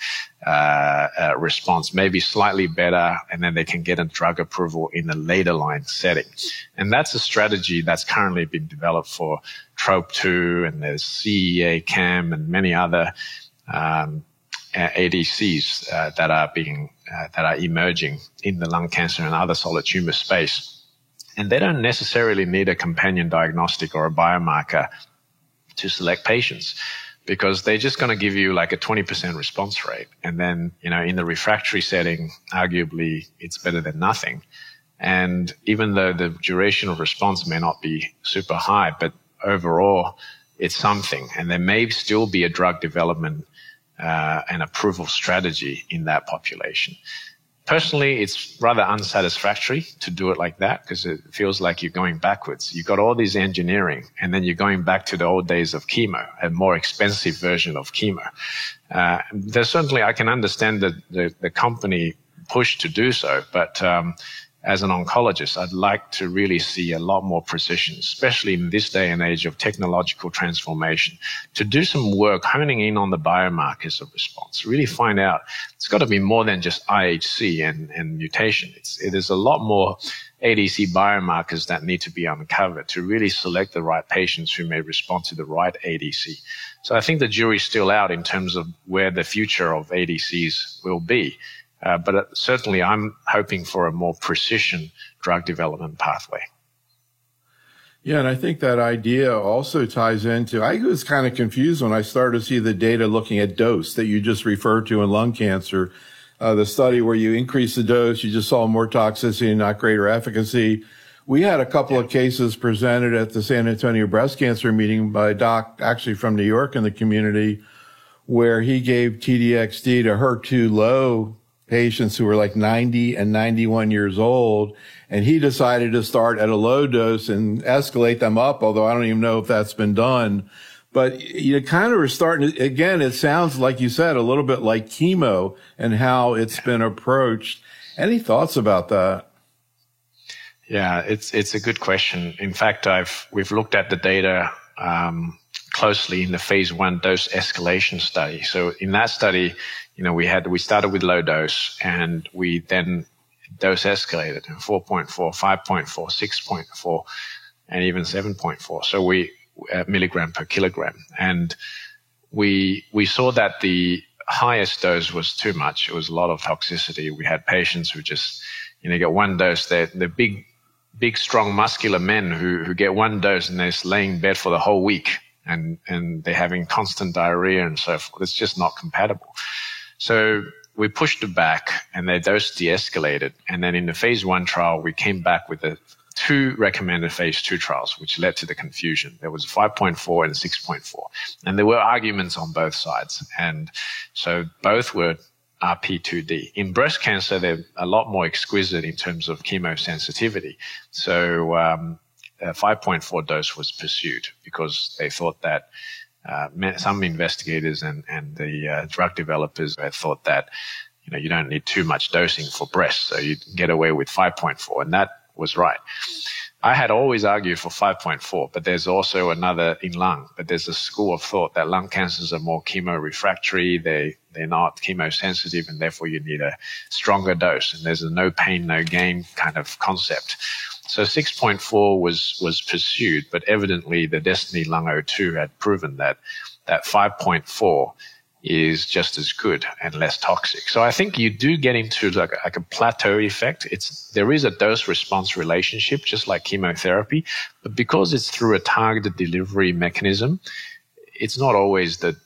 response, maybe slightly better, and then they can get a drug approval in the later line setting. And that's a strategy that's currently been developed for TROP2, and there's CEA, CAM, and many other ADCs that are emerging in the lung cancer and other solid tumor space. And they don't necessarily need a companion diagnostic or a biomarker to select patients, because they're just going to give you like a 20% response rate. And then, in the refractory setting, arguably it's better than nothing. And even though the duration of response may not be super high, but overall it's something. And there may still be a drug development and approval strategy in that population. Personally, it's rather unsatisfactory to do it like that because it feels like you're going backwards. You've got all this engineering, and then you're going back to the old days of chemo, a more expensive version of chemo. There's certainly, I can understand the company push to do so, but as an oncologist, I'd like to really see a lot more precision, especially in this day and age of technological transformation, to do some work honing in on the biomarkers of response, really find out it's got to be more than just IHC and mutation. It is a lot more ADC biomarkers that need to be uncovered to really select the right patients who may respond to the right ADC. So I think the jury's still out in terms of where the future of ADCs will be. But certainly I'm hoping for a more precision drug development pathway. Yeah, and I think that idea also ties into, I was kind of confused when I started to see the data looking at dose that you just referred to in lung cancer. The study where you increase the dose, you just saw more toxicity and not greater efficacy. We had a couple of cases presented at the San Antonio breast cancer meeting by a doc actually from New York in the community where he gave TDXD to HER2 low patients who were like 90 and 91 years old. And he decided to start at a low dose and escalate them up, although I don't even know if that's been done. But you kind of are starting to, again, it sounds like you said, a little bit like chemo and how it's been approached. Any thoughts about that? Yeah, it's a good question. In fact, we've looked at the data closely in the phase 1 dose escalation study. So in that study, we started with low dose and we then dose escalated 4.4, 5.4, 6.4, and even 7.4. So milligram per kilogram. And we saw that the highest dose was too much. It was a lot of toxicity. We had patients who just, get one dose. They're big, strong, muscular men who get one dose and they're laying in bed for the whole week and they're having constant diarrhea and so forth. It's just not compatible. So we pushed it back and they dose de-escalated. And then in the phase 1 trial, we came back with the 2 recommended phase 2 trials, which led to the confusion. There was 5.4 and 6.4. And there were arguments on both sides. And so both were RP2D. In breast cancer, they're a lot more exquisite in terms of chemosensitivity. So 5.4 dose was pursued because they thought that some investigators and the drug developers thought that you don't need too much dosing for breast, so you can get away with 5.4, and that was right. I had always argued for 5.4, but there's also another in lung. But there's a school of thought that lung cancers are more chemo-refractory, they're not chemosensitive, and therefore you need a stronger dose. And there's a no pain, no gain kind of concept. So 6.4 was pursued, but evidently the Destiny Lung 02 had proven that 5.4 is just as good and less toxic. So I think you do get into like a plateau effect. There is a dose response relationship, just like chemotherapy, but because it's through a targeted delivery mechanism, it's not always the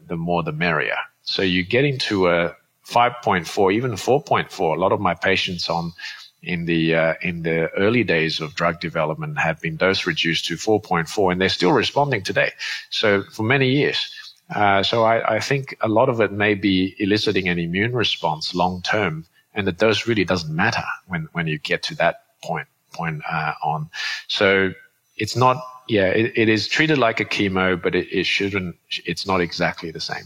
more the merrier. So you get into a 5.4, even 4.4. A lot of my patients in the early days of drug development have been dose reduced to 4.4, and they're still responding today. So for many years. So I think a lot of it may be eliciting an immune response long term, and the dose really doesn't matter when you get to that point on. So it's not, it is treated like a chemo, but it's not exactly the same.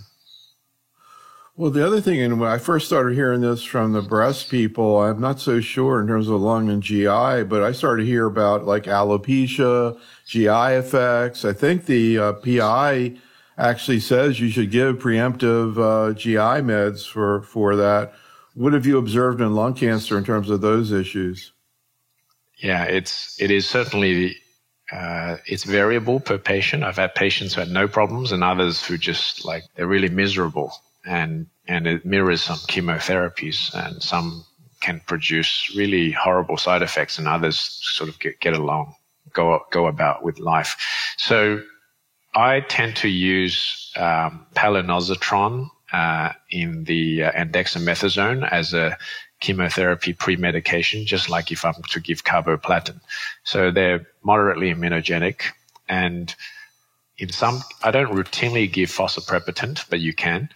Well, the other thing, and when I first started hearing this from the breast people, I'm not so sure in terms of lung and GI, but I started to hear about like alopecia, GI effects. I think the PI actually says you should give preemptive GI meds for that. What have you observed in lung cancer in terms of those issues? Yeah, it is certainly it's variable per patient. I've had patients who had no problems and others who just they're really miserable. And it mirrors some chemotherapies, and some can produce really horrible side effects, and others sort of get along, go about with life. So I tend to use palonosetron in the and dexamethasone as a chemotherapy pre-medication, just like if I'm to give carboplatin. So they're moderately immunogenic, and I don't routinely give phosphoprepitant, but you can.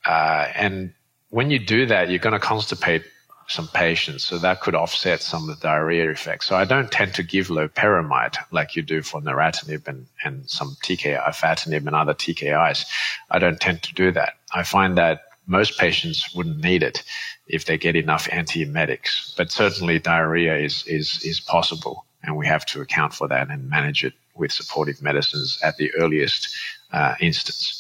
And when you do that, you're going to constipate some patients, so that could offset some of the diarrhea effects. So I don't tend to give loperamide like you do for neratinib and some TKI, afatinib and other TKIs. I don't tend to do that. I find that most patients wouldn't need it if they get enough antiemetics, but certainly diarrhea is possible, and we have to account for that and manage it with supportive medicines at the earliest instance.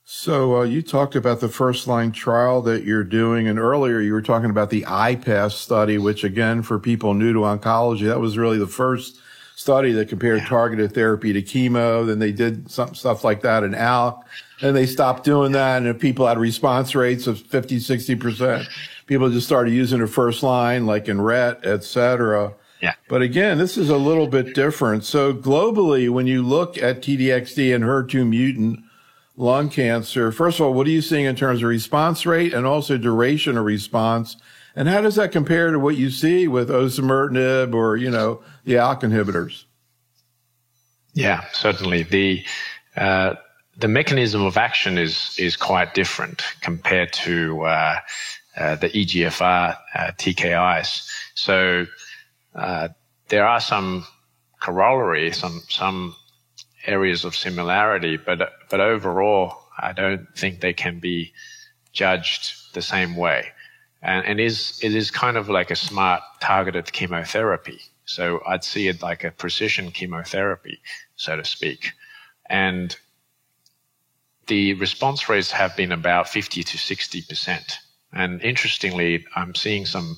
So you talked about the first-line trial that you're doing, and earlier you were talking about the IPASS study, which, again, for people new to oncology, that was really the first study that compared targeted therapy to chemo. Then they did some stuff like that in ALK, and they stopped doing that, and people had response rates of 50, 60%. People just started using it first line, like in RET, et cetera. Yeah. But again, this is a little bit different. So globally, when you look at TDXD and HER2 mutant lung cancer, first of all, what are you seeing in terms of response rate and also duration of response? And how does that compare to what you see with osimertinib or, the ALK inhibitors? Yeah, certainly. The mechanism of action is quite different compared to the EGFR TKIs. So there are some corollary, some areas of similarity, but overall, I don't think they can be judged the same way. And it is kind of like a smart targeted chemotherapy. So I'd see it like a precision chemotherapy, so to speak. And the response rates have been about 50 to 60%. And interestingly, I'm seeing some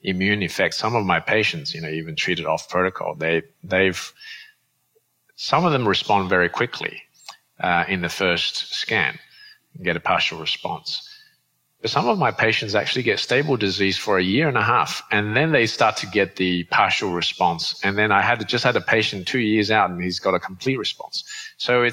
immune effects. Some of my patients, even treated off protocol, some of them respond very quickly in the first scan and get a partial response. But some of my patients actually get stable disease for a year and a half, and then they start to get the partial response. And then I just had a patient 2 years out, and he's got a complete response. So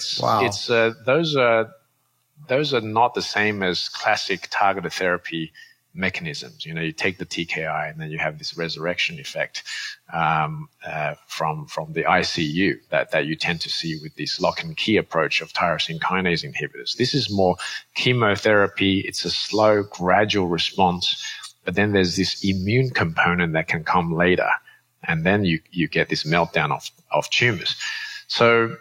those are not the same as classic targeted therapy mechanisms. You take the TKI, and then you have this resurrection effect from the ICU that you tend to see with this lock and key approach of tyrosine kinase inhibitors. This is more chemotherapy. It's a slow, gradual response, but then there's this immune component that can come later, and then you get this meltdown of tumors. So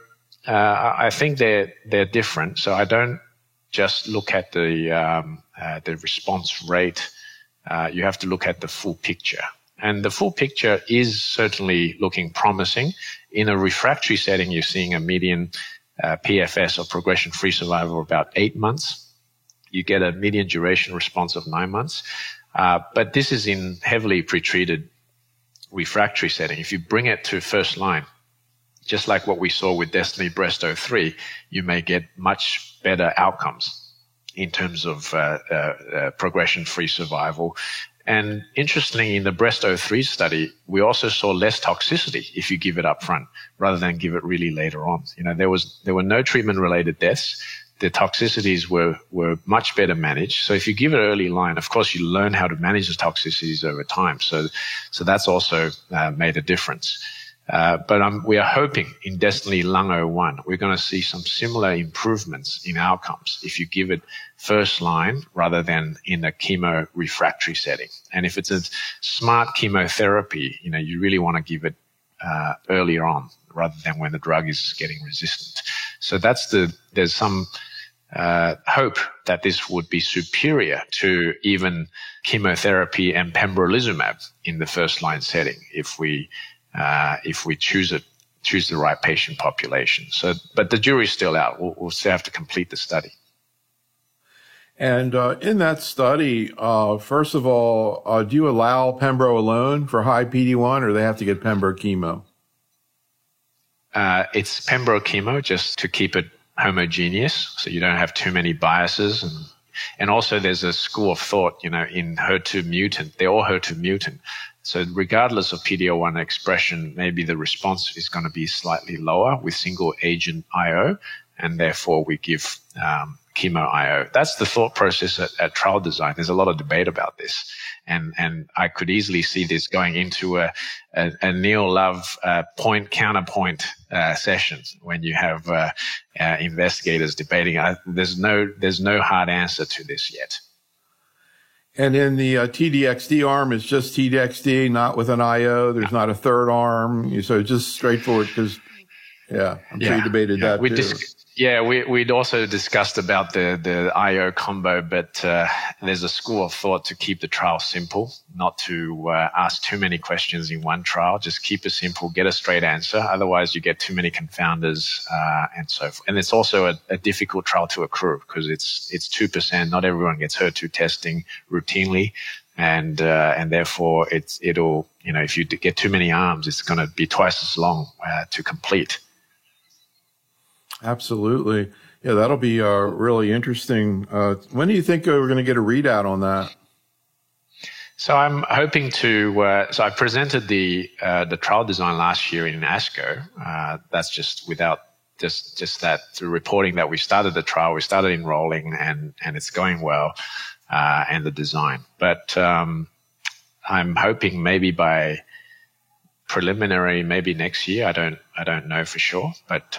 I think they're different. So I don't just look at the response rate. You have to look at the full picture. And the full picture is certainly looking promising. In a refractory setting, you're seeing a median PFS or progression-free survival of about 8 months. You get a median duration response of 9 months. But this is in heavily pretreated refractory setting. If you bring it to first line, just like what we saw with DESTINY-Breast03, you may get much better outcomes in terms of progression-free survival. And interestingly, in the Breast03 study, we also saw less toxicity if you give it up front rather than give it really later on. There were no treatment-related deaths. The toxicities were much better managed. So if you give it early line, of course, you learn how to manage the toxicities over time. So that's also made a difference. But we are hoping in DESTINY-Lung01, we're going to see some similar improvements in outcomes if you give it first line rather than in a chemo refractory setting. And if it's a smart chemotherapy, you really want to give it earlier on rather than when the drug is getting resistant. So there's some hope that this would be superior to even chemotherapy and pembrolizumab in the first line setting if we choose the right patient population. So, but the jury's still out. We'll still have to complete the study. And in that study, first of all, do you allow pembro alone for high PD-1, or they have to get pembro chemo? It's pembro chemo just to keep it homogeneous, so you don't have too many biases. And also there's a school of thought, in HER2 mutant, they're all HER2 mutant. So regardless of PD-L1 expression, maybe the response is going to be slightly lower with single agent IO, and therefore we give chemo IO. That's the thought process at trial design. There's a lot of debate about this. And I could easily see this going into a Neil Love point counterpoint session when you have investigators debating. There's no hard answer to this yet. And in the TDXD arm, it's just TDXD, not with an IO. There's not a third arm. So just straightforward because, I'm sure you debated that too. We'd also discussed about the IO combo, but there's a school of thought to keep the trial simple, not to ask too many questions in one trial. Just keep it simple, get a straight answer. Otherwise, you get too many confounders and so forth. And it's also a difficult trial to accrue because it's 2%. Not everyone gets HER2 testing routinely. And therefore it'll, if you get too many arms, it's going to be twice as long to complete. Absolutely. Yeah, that'll be really interesting. When do you think we're going to get a readout on that? So I'm hoping to. So I presented the trial design last year in ASCO. That's just without just that through reporting that we started the trial, we started enrolling, and it's going well, and the design. But I'm hoping maybe by preliminary, maybe next year. I don't know for sure, but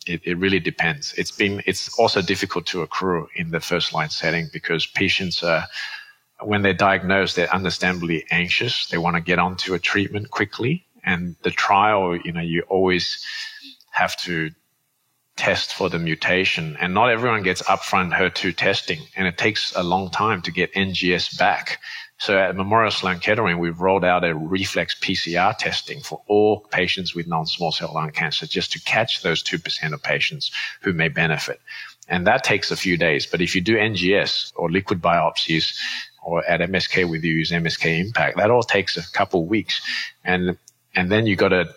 it really depends. It's also difficult to accrue in the first line setting because patients are, when they're diagnosed, they're understandably anxious. They want to get onto a treatment quickly, and the trial, you always have to test for the mutation, and not everyone gets upfront HER2 testing, and it takes a long time to get NGS back. So at Memorial Sloan Kettering, we've rolled out a reflex PCR testing for all patients with non-small cell lung cancer just to catch those 2% of patients who may benefit. And that takes a few days. But if you do NGS or liquid biopsies, or at MSK we use MSK Impact, that all takes a couple of weeks. And then you got to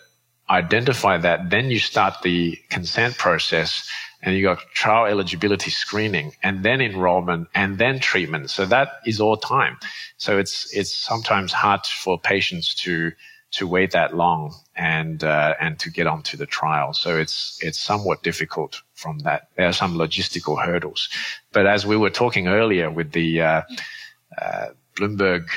identify that. Then you start the consent process, and you got trial eligibility screening, and then enrollment, and then treatment. So that is all time. So it's sometimes hard for patients to wait that long and to get onto the trial. So it's somewhat difficult from that. There are some logistical hurdles. But as we were talking earlier with the Bloomberg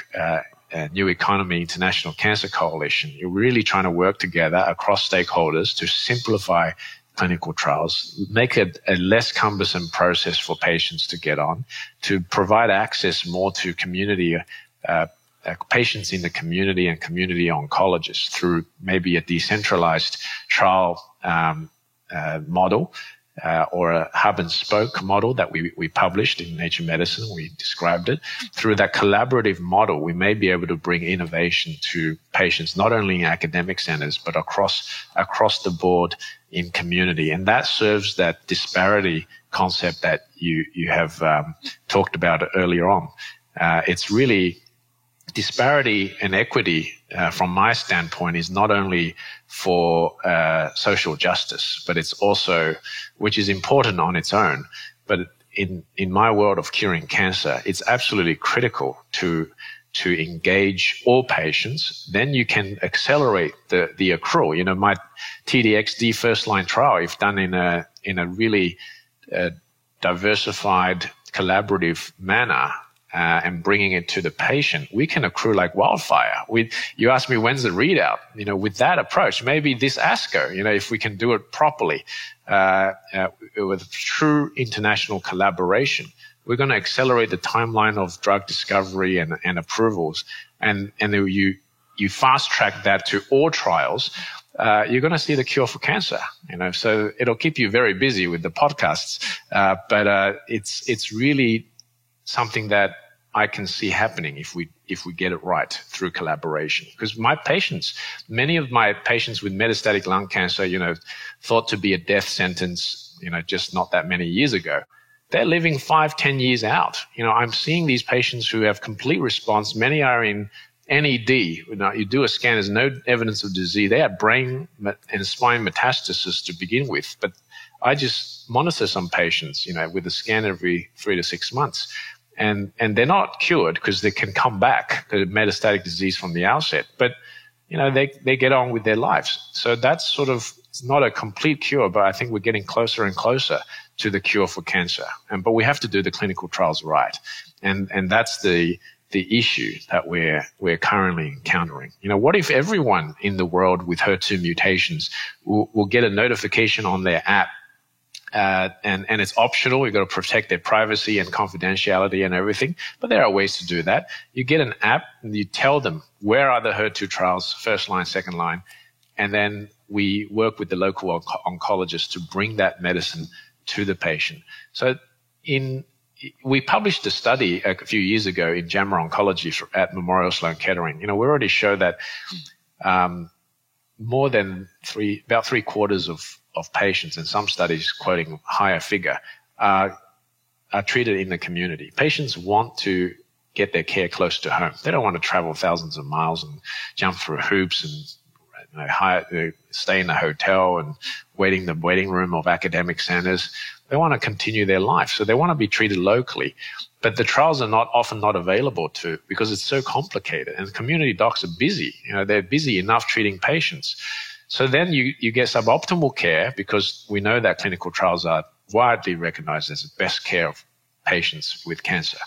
New Economy International Cancer Coalition, you're really trying to work together across stakeholders to simplify clinical trials, make it a less cumbersome process for patients to get on, to provide access more to community patients in the community and community oncologists through maybe a decentralized trial model or a hub and spoke model that we published in Nature Medicine. We described it. Through that collaborative model, we may be able to bring innovation to patients, not only in academic centers, but across the board in community. And that serves that disparity concept that you have talked about earlier on. It's really disparity and equity, from my standpoint, is not only for social justice, but it's also, which is important on its own, but in my world of curing cancer, it's absolutely critical to engage all patients. Then you can accelerate the accrual. My TDXD first line trial, if done in a really diversified, collaborative manner, and bringing it to the patient, we can accrue like wildfire. You asked me when's the readout. With that approach, maybe this ASCO, if we can do it properly, with true international collaboration, we're going to accelerate the timeline of drug discovery and approvals. And you fast track that to all trials. You're going to see the cure for cancer, so it'll keep you very busy with the podcasts. But it's really something that I can see happening if we get it right through collaboration. Because many of my patients with metastatic lung cancer, thought to be a death sentence, just not that many years ago, they're living 5-10 years out. I'm seeing these patients who have complete response. Many are in NED. You do a scan, there's no evidence of disease. They have brain and spine metastasis to begin with. But I just monitor some patients, with a scan every 3 to 6 months. And they're not cured because they can come back to metastatic disease from the outset. But, they get on with their lives. So that's it's not a complete cure, but I think we're getting closer and closer to the cure for cancer. But we have to do the clinical trials right. And that's the issue that we're currently encountering. What if everyone in the world with HER2 mutations will get a notification on their app and it's optional. You've got to protect their privacy and confidentiality and everything. But there are ways to do that. You get an app and you tell them where are the HER2 trials, first line, second line, and then we work with the local oncologist to bring that medicine to the patient. So we published a study a few years ago in JAMA Oncology at Memorial Sloan Kettering. We already show that more than about 3/4 of patients, in some studies quoting a higher figure, are treated in the community. Patients want to get their care close to home. They don't want to travel thousands of miles and jump through hoops and stay in a hotel and waiting the waiting room of academic centers. They want to continue their life, so they want to be treated locally. But the trials are often not available because it's so complicated, and community docs are busy. They're busy enough treating patients. So then you get suboptimal care, because we know that clinical trials are widely recognized as the best care of patients with cancer,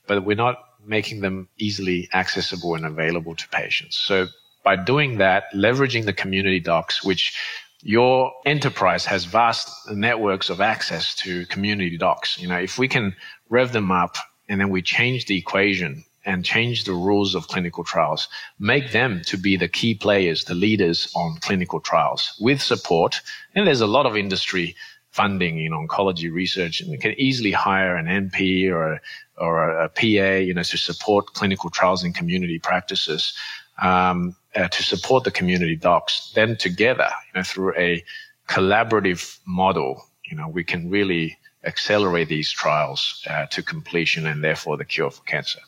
but we're not making them easily accessible and available to patients. So by doing that, leveraging the community docs, which your enterprise has vast networks of access to community docs. If we can rev them up and then we change the equation and change the rules of clinical trials, make them to be the key players, the leaders on clinical trials with support. And there's a lot of industry funding in oncology research, and we can easily hire an NP or a PA, to support clinical trials in community practices. To support the community docs. Then together, through a collaborative model, we can really accelerate these trials to completion and therefore the cure for cancer.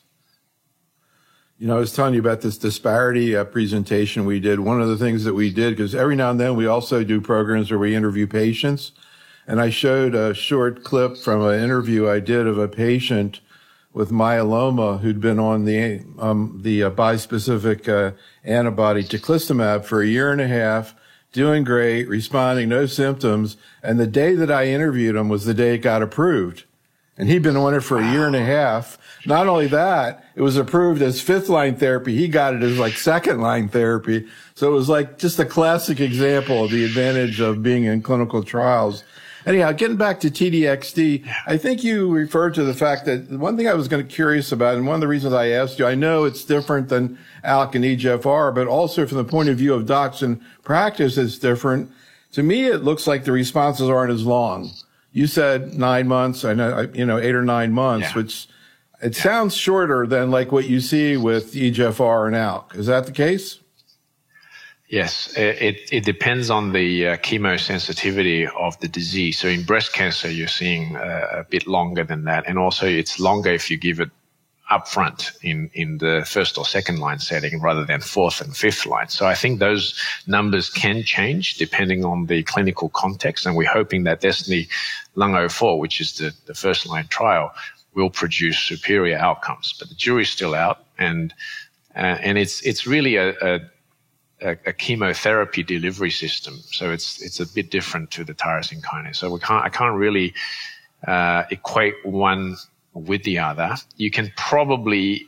I was telling you about this disparity presentation we did. One of the things that we did, because every now and then we also do programs where we interview patients, and I showed a short clip from an interview I did of a patient with myeloma who'd been on the bispecific antibody teclistamab for 1.5 years, doing great, responding, no symptoms. And the day that I interviewed him was the day it got approved. And he'd been on it for 1.5 years. Not only that, it was approved as 5th-line therapy. He got it as 2nd-line therapy. So it was just a classic example of the advantage of being in clinical trials. Anyhow, getting back to T-DXd, I think you referred to the fact that one thing I was curious about, and one of the reasons I asked you, I know it's different than ALK and EGFR, but also from the point of view of docs in practice, it's different. To me, it looks like the responses aren't as long. You said 9 months, I know, 8 or 9 months, which it sounds shorter than what you see with EGFR and ALK. Is that the case? Yes, it depends on the chemosensitivity of the disease. So in breast cancer, you're seeing a bit longer than that. And also it's longer if you give it upfront in the 1st or 2nd line setting rather than 4th and 5th line. So I think those numbers can change depending on the clinical context. And we're hoping that Destiny Lung 04, which is the 1st line trial, will produce superior outcomes. But the jury's still out. And it's really a chemotherapy delivery system, so it's a bit different to the tyrosine kinase. So I can't really equate one with the other. You can probably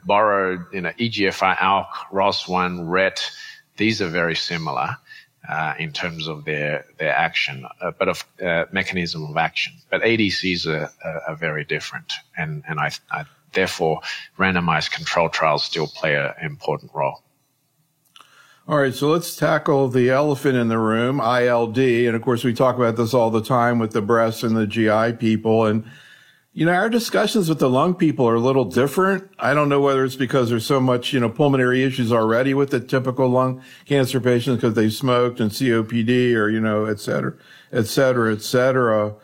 borrow EGFR, ALK, ROS1, RET. These are very similar in terms of their action, but of mechanism of action. But ADCs are very different, and I therefore randomized controlled trials still play an important role. All right, so let's tackle the elephant in the room, ILD. And of course, we talk about this all the time with the breast and the GI people. And, our discussions with the lung people are a little different. I don't know whether it's because there's so much, pulmonary issues already with the typical lung cancer patients because they smoked and COPD or, et cetera, et cetera, et cetera.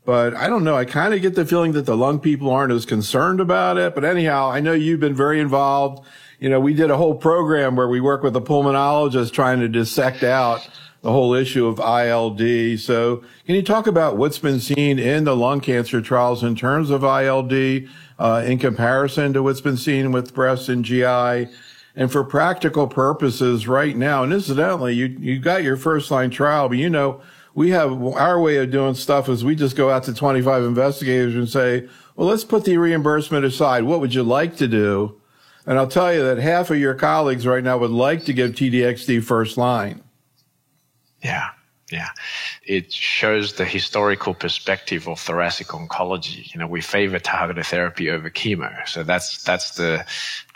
But I don't know. I kind of get the feeling that the lung people aren't as concerned about it. But anyhow, I know you've been very involved. We did a whole program where we work with a pulmonologist trying to dissect out the whole issue of ILD. So can you talk about what's been seen in the lung cancer trials in terms of ILD in comparison to what's been seen with breast and GI? And for practical purposes right now, and incidentally, you got your 1st-line trial, but we have our way of doing stuff is we just go out to 25 investigators and say, well, let's put the reimbursement aside. What would you like to do? And I'll tell you that half of your colleagues right now would like to give T-DXd 1st line. Yeah. Yeah, it shows the historical perspective of thoracic oncology. We favor targeted therapy over chemo. So that's the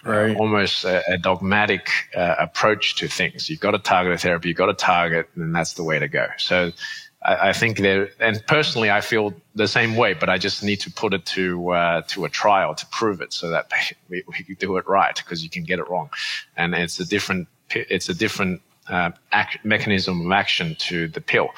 right. Almost a dogmatic approach to things. You've got to target a therapy, you've got to target, and that's the way to go. So I think and personally I feel the same way, but I just need to put it to a trial to prove it so that we can do it right, because you can get it wrong. And it's a different mechanism of action to the pill,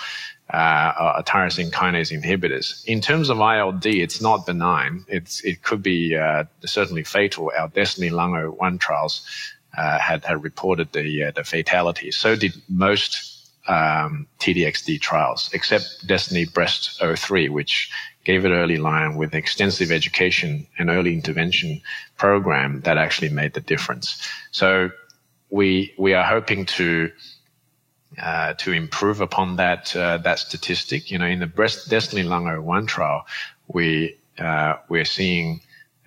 tyrosine kinase inhibitors. In terms of ILD, it's not benign. It could be certainly fatal. Our DESTINY-Lung01 trials had reported the fatality. So did most TDXD trials, except DESTINY-Breast03, which gave it early line with extensive education and early intervention program that actually made the difference. So we are hoping to improve upon that statistic. In the DESTINY-Lung01 trial, we're seeing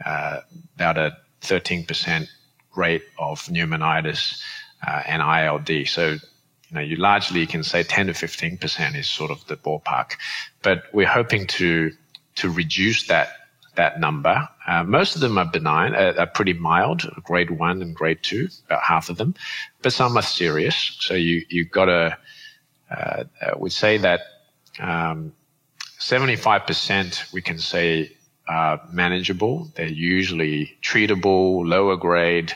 about a 13% rate of pneumonitis and ILD. So you largely can say 10 to 15% is sort of the ballpark, but we're hoping to reduce that number. Most of them are benign, are pretty mild, grade 1 and grade 2, about half of them, but some are serious. So you've got to, we'd say that 75% we can say are manageable. They're usually treatable, lower grade,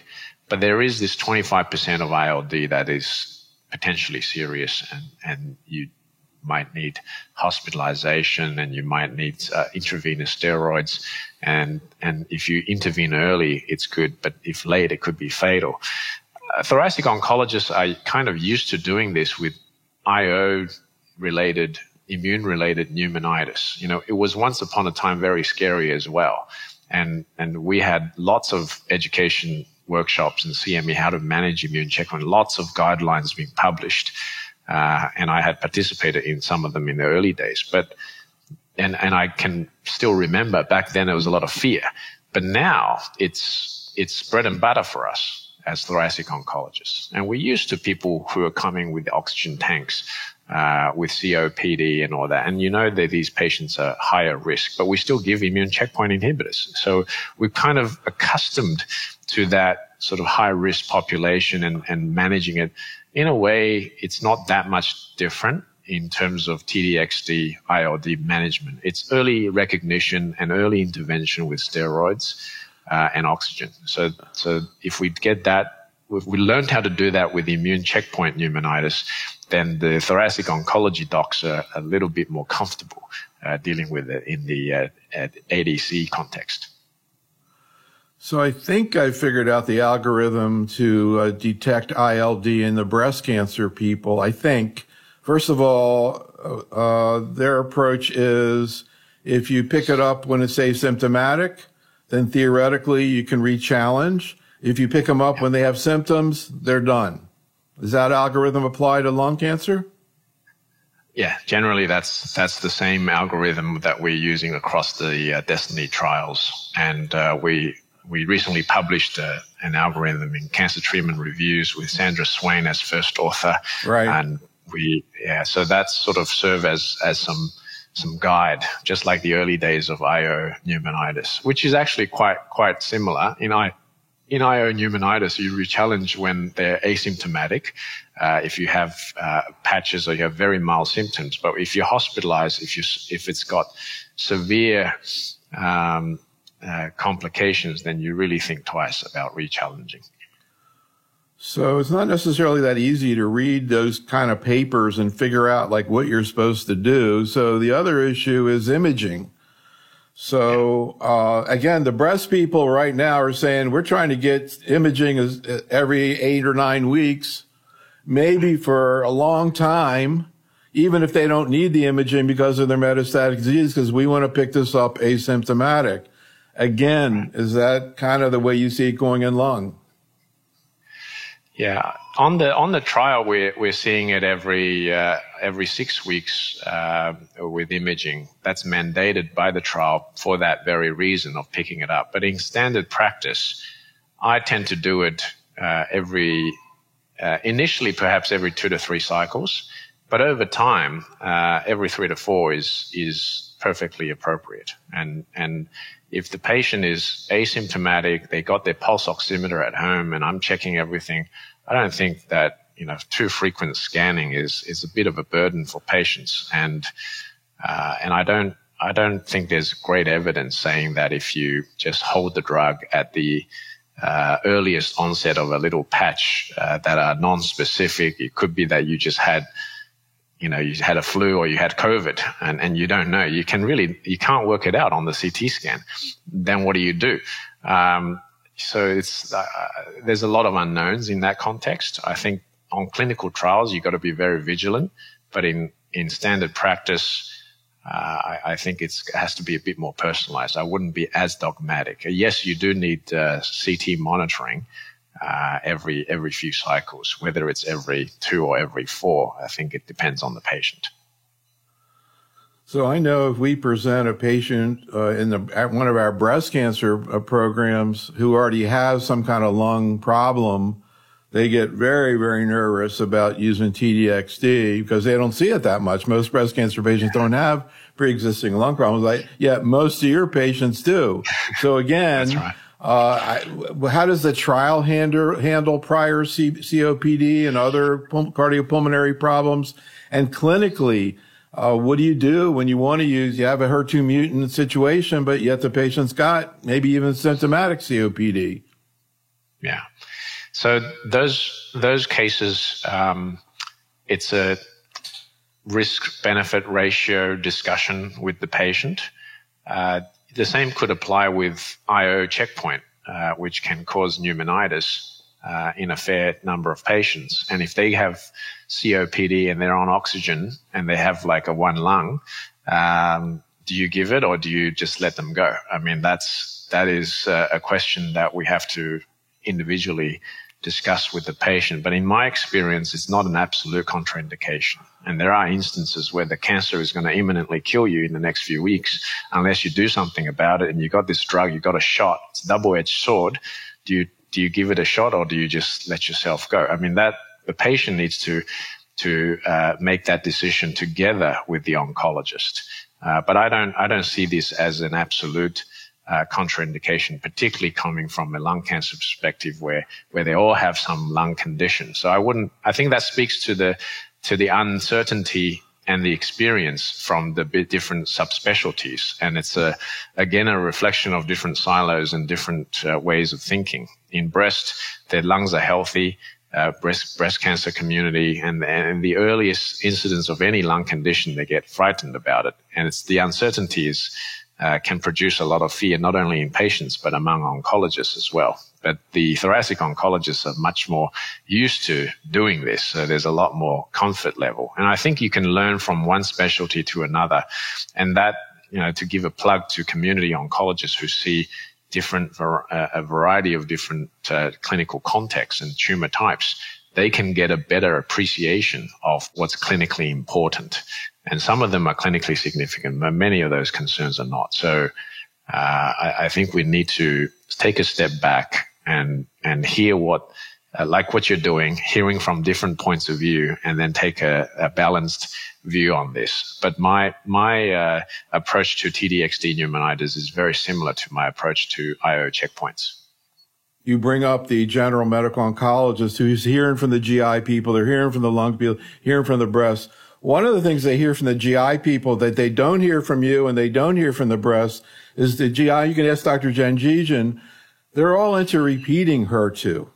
but there is this 25% of ILD that is potentially serious, and you might need hospitalization, and you might need intravenous steroids. And if you intervene early, it's good, but if late, it could be fatal. Thoracic oncologists are kind of used to doing this with IO-related, immune-related pneumonitis. It was once upon a time very scary as well. And we had lots of education workshops in CME, how to manage immune checkpoint, lots of guidelines being published. And I had participated in some of them in the early days, and I can still remember back then there was a lot of fear, but now it's bread and butter for us as thoracic oncologists. And we're used to people who are coming with oxygen tanks, with COPD and all that. And that these patients are higher risk, but we still give immune checkpoint inhibitors. So we're kind of accustomed to that sort of high risk population and managing it. In a way, it's not that much different in terms of TDXD ILD management. It's early recognition and early intervention with steroids and oxygen. So if we get that, if we learned how to do that with immune checkpoint pneumonitis, then the thoracic oncology docs are a little bit more comfortable dealing with it in the ADC context. So I think I figured out the algorithm to detect ILD in the breast cancer people. I think, first of all, their approach is if you pick it up when it's asymptomatic, then theoretically you can re-challenge. If you pick them up when they have symptoms, they're done. Does that algorithm apply to lung cancer? Yeah, generally that's the same algorithm that we're using across the DESTINY trials. And we recently published an algorithm in Cancer Treatment Reviews with Sandra Swain as first author. Right. And so that's sort of serve as some guide, just like the early days of IO pneumonitis, which is actually quite similar. In IO pneumonitis, you re-challenge when they're asymptomatic, if you have patches or you have very mild symptoms. But if you're hospitalized, if it's got severe complications, then you really think twice about re-challenging. So it's not necessarily that easy to read those kind of papers and figure out like what you're supposed to do. So the other issue is imaging. So again, the breast people right now are saying we're trying to get imaging every 8 or 9 weeks, maybe for a long time, even if they don't need the imaging because of their metastatic disease, because we want to pick this up asymptomatic. Again, is that kind of the way you see it going in lung? Yeah, on the trial, we're seeing it every 6 weeks with imaging. That's mandated by the trial for that very reason of picking it up. But in standard practice, I tend to do it initially perhaps every 2 to 3 cycles, But over time, every 3 to 4 is perfectly appropriate. And if the patient is asymptomatic, they got their pulse oximeter at home, and I'm checking everything, I don't think that, too frequent scanning is a bit of a burden for patients. And I don't think there's great evidence saying that if you just hold the drug at the earliest onset of a little patch that are non-specific, it could be that you just had, you had a flu or you had COVID and you don't know. You can't work it out on the CT scan. Then what do you do? So it's, there's a lot of unknowns in that context. I think on clinical trials, you've got to be very vigilant, but in standard practice, I think it has to be a bit more personalized. I wouldn't be as dogmatic. Yes, you do need CT monitoring every few cycles, whether it's every 2 or every 4. I think it depends on the patient. So I know if we present a patient at one of our breast cancer programs who already has some kind of lung problem, they get very, very nervous about using TDXD because they don't see it that much. Most breast cancer patients don't have pre-existing lung problems, yet most of your patients do. So again, that's right. How does the trial handle prior COPD and other cardiopulmonary problems? And clinically, what do you do when you want to use, you have a HER2 mutant situation, but yet the patient's got maybe even symptomatic COPD? Yeah. So those cases, it's a risk-benefit ratio discussion with the patient. The same could apply with IO checkpoint, which can cause pneumonitis in a fair number of patients. And if they have COPD and they're on oxygen and they have like a one lung, do you give it or do you just let them go? I mean, that is a question that we have to individually discuss with the patient. But in my experience, it's not an absolute contraindication. And there are instances where the cancer is going to imminently kill you in the next few weeks unless you do something about it. And you got this drug, you got a shot. It's a double-edged sword. Do you give it a shot or do you just let yourself go? I mean, the patient needs to make that decision together with the oncologist. But I don't see this as an absolute contraindication, particularly coming from a lung cancer perspective where they all have some lung condition. So I think that speaks to the uncertainty and the experience from the different subspecialties. And it's again a reflection of different silos and different ways of thinking. In breast, their lungs are healthy, breast cancer community, and the earliest incidence of any lung condition, they get frightened about it. And it's the uncertainties can produce a lot of fear, not only in patients, but among oncologists as well. But the thoracic oncologists are much more used to doing this. So there's a lot more comfort level. And I think you can learn from one specialty to another. And that, to give a plug to community oncologists who see a variety of different clinical contexts and tumor types, they can get a better appreciation of what's clinically important. And some of them are clinically significant, but many of those concerns are not. So I think we need to take a step back and hear what you're doing, hearing from different points of view, and then take a balanced view on this. But my approach to TDXD pneumonitis is very similar to my approach to IO checkpoints. You bring up the general medical oncologist who's hearing from the GI people, they're hearing from the lung people, hearing from the breast. One of the things they hear from the GI people that they don't hear from you and they don't hear from the breast is the GI. You can ask Dr. Janjigian, they're all into repeating HER2.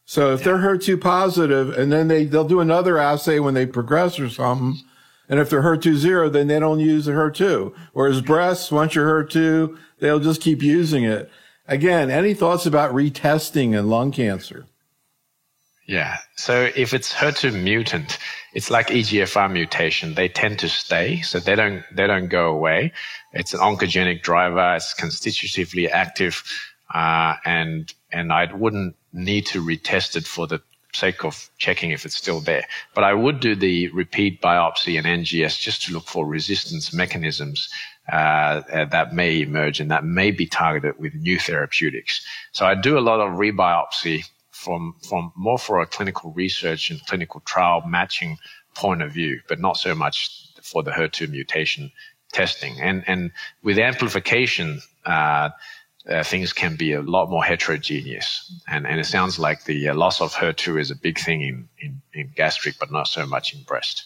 So if they're HER2 positive and then they'll do another assay when they progress or something, and if they're HER2 zero, then they don't use the HER2. Whereas breasts, once you're HER2, they'll just keep using it. Again, any thoughts about retesting in lung cancer? Yeah. So if it's HER2 mutant, it's like EGFR mutation. They tend to stay, so they don't go away. It's an oncogenic driver. It's constitutively active, and I wouldn't need to retest it for the sake of checking if it's still there. But I would do the repeat biopsy and NGS just to look for resistance mechanisms that may emerge and that may be targeted with new therapeutics. So I do a lot of rebiopsy from more for a clinical research and clinical trial matching point of view, but not so much for the HER2 mutation testing. And with amplification, things can be a lot more heterogeneous. And it sounds like the loss of HER2 is a big thing in gastric, but not so much in breast.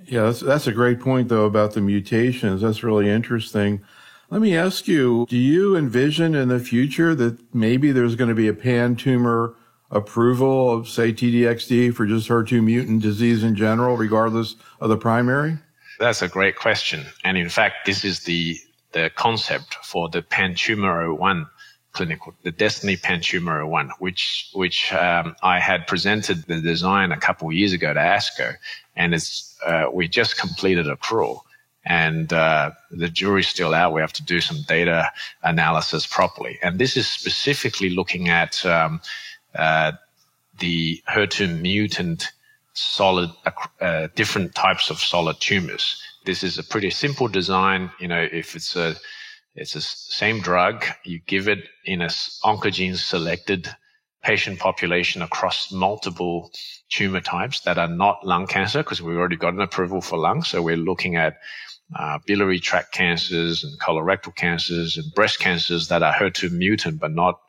Yeah, that's a great point, though, about the mutations. That's really interesting. Let me ask you, do you envision in the future that maybe there's going to be a pan-tumor approval of, say, TDXD for just HER2 mutant disease in general, regardless of the primary? That's a great question. And in fact, this is the concept for the Pan-Tumor-01 clinical, the Destiny Pan-Tumor-01, which I had presented the design a couple of years ago to ASCO, and we just completed accrual. And the jury's still out. We have to do some data analysis properly. And this is specifically looking at the HER2 mutant solid, different types of solid tumors. This is a pretty simple design. If it's a same drug, you give it in a oncogene selected patient population across multiple tumor types that are not lung cancer, because we've already got an approval for lung. So we're looking at biliary tract cancers and colorectal cancers and breast cancers that are HER2 mutant but not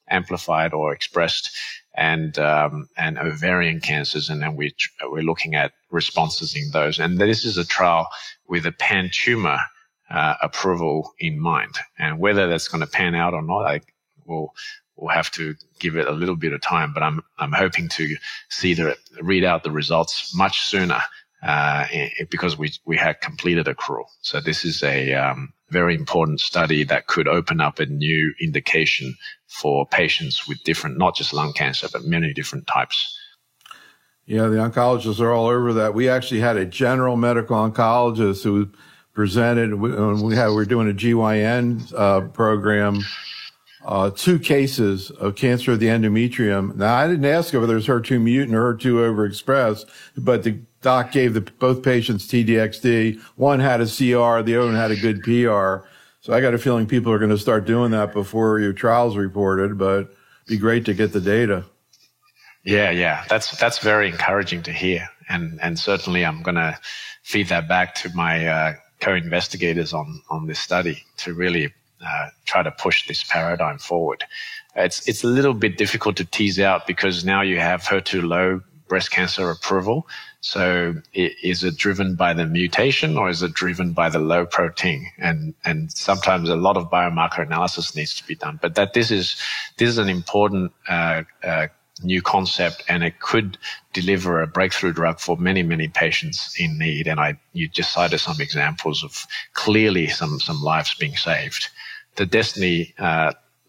amplified or expressed, and ovarian cancers, and then we're looking at responses in those. And this is a trial with a pan-tumor approval in mind. And whether that's going to pan out or not, we'll have to give it a little bit of time. But I'm hoping to read out the results much sooner because we had completed accrual. So this is a very important study that could open up a new indication for patients with different, not just lung cancer, but many different types. Yeah, the oncologists are all over that. We actually had a general medical oncologist who presented, we're doing a GYN program, 2 cases of cancer of the endometrium. Now, I didn't ask whether it's HER2 mutant or HER2 overexpressed, but the doc gave both patients TDXD. One had a CR, the other one had a good PR. So I got a feeling people are going to start doing that before your trial's reported, but it'd be great to get the data. Yeah. That's very encouraging to hear. And certainly I'm going to feed that back to my co-investigators on this study to really try to push this paradigm forward. It's a little bit difficult to tease out because now you have HER2 low breast cancer approval. So is it driven by the mutation or is it driven by the low protein? And sometimes a lot of biomarker analysis needs to be done. But this is an important new concept, and it could deliver a breakthrough drug for many, many patients in need. And you just cited some examples of clearly some lives being saved. The Destiny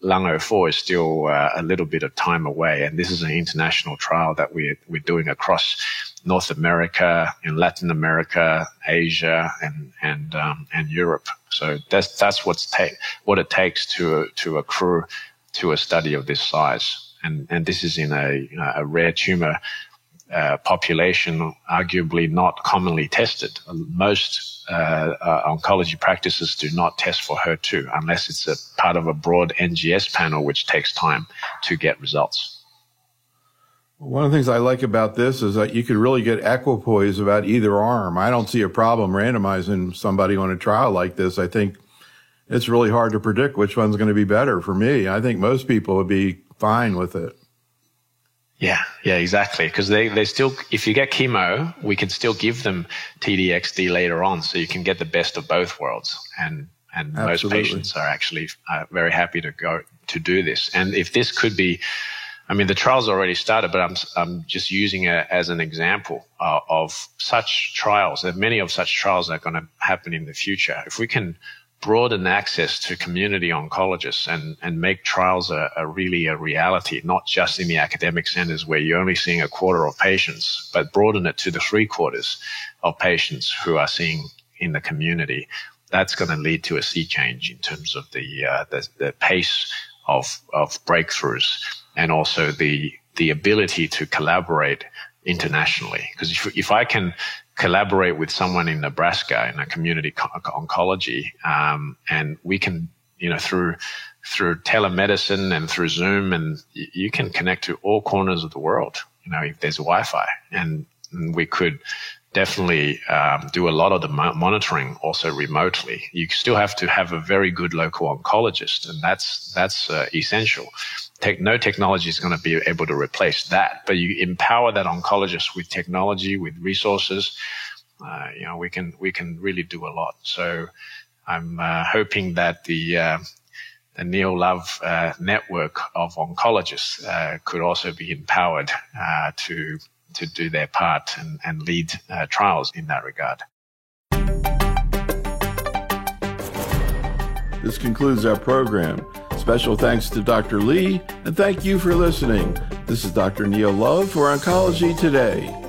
Lung 04 is still a little bit of time away, and this is an international trial that we're doing across North America, in Latin America, Asia, and Europe. So that's what it takes to accrue to a study of this size. And this is in a rare tumor population, arguably not commonly tested. Most oncology practices do not test for HER2 unless it's a part of a broad NGS panel, which takes time to get results. One of the things I like about this is that you could really get equipoise about either arm. I don't see a problem randomizing somebody on a trial like this. I think it's really hard to predict which one's going to be better for me. I think most people would be fine with it. Yeah, exactly. Because they still, if you get chemo, we can still give them TDXD later on, so you can get the best of both worlds. And most patients are actually very happy to go to do this. And if this could be, I mean, the trial's already started, but I'm just using it as an example of such trials. And many of such trials are going to happen in the future. If we can broaden access to community oncologists and make trials really a reality, not just in the academic centers where you're only seeing a quarter of patients, but broaden it to the 3/4 of patients who are seeing in the community. That's going to lead to a sea change in terms of the pace of breakthroughs, and also the ability to collaborate internationally. Because if I can collaborate with someone in Nebraska in a community oncology, and we can, through telemedicine and through Zoom, and you can connect to all corners of the world, if there's Wi-Fi, and we could definitely do a lot of the monitoring also remotely. You still have to have a very good local oncologist, and that's essential. No technology is going to be able to replace that, but you empower that oncologist with technology, with resources. We can really do a lot. So I'm hoping that the Neo Love network of oncologists could also be empowered to do their part and lead trials in that regard. This concludes our program. Special thanks to Dr. Lee, and thank you for listening. This is Dr. Neil Love for Oncology Today.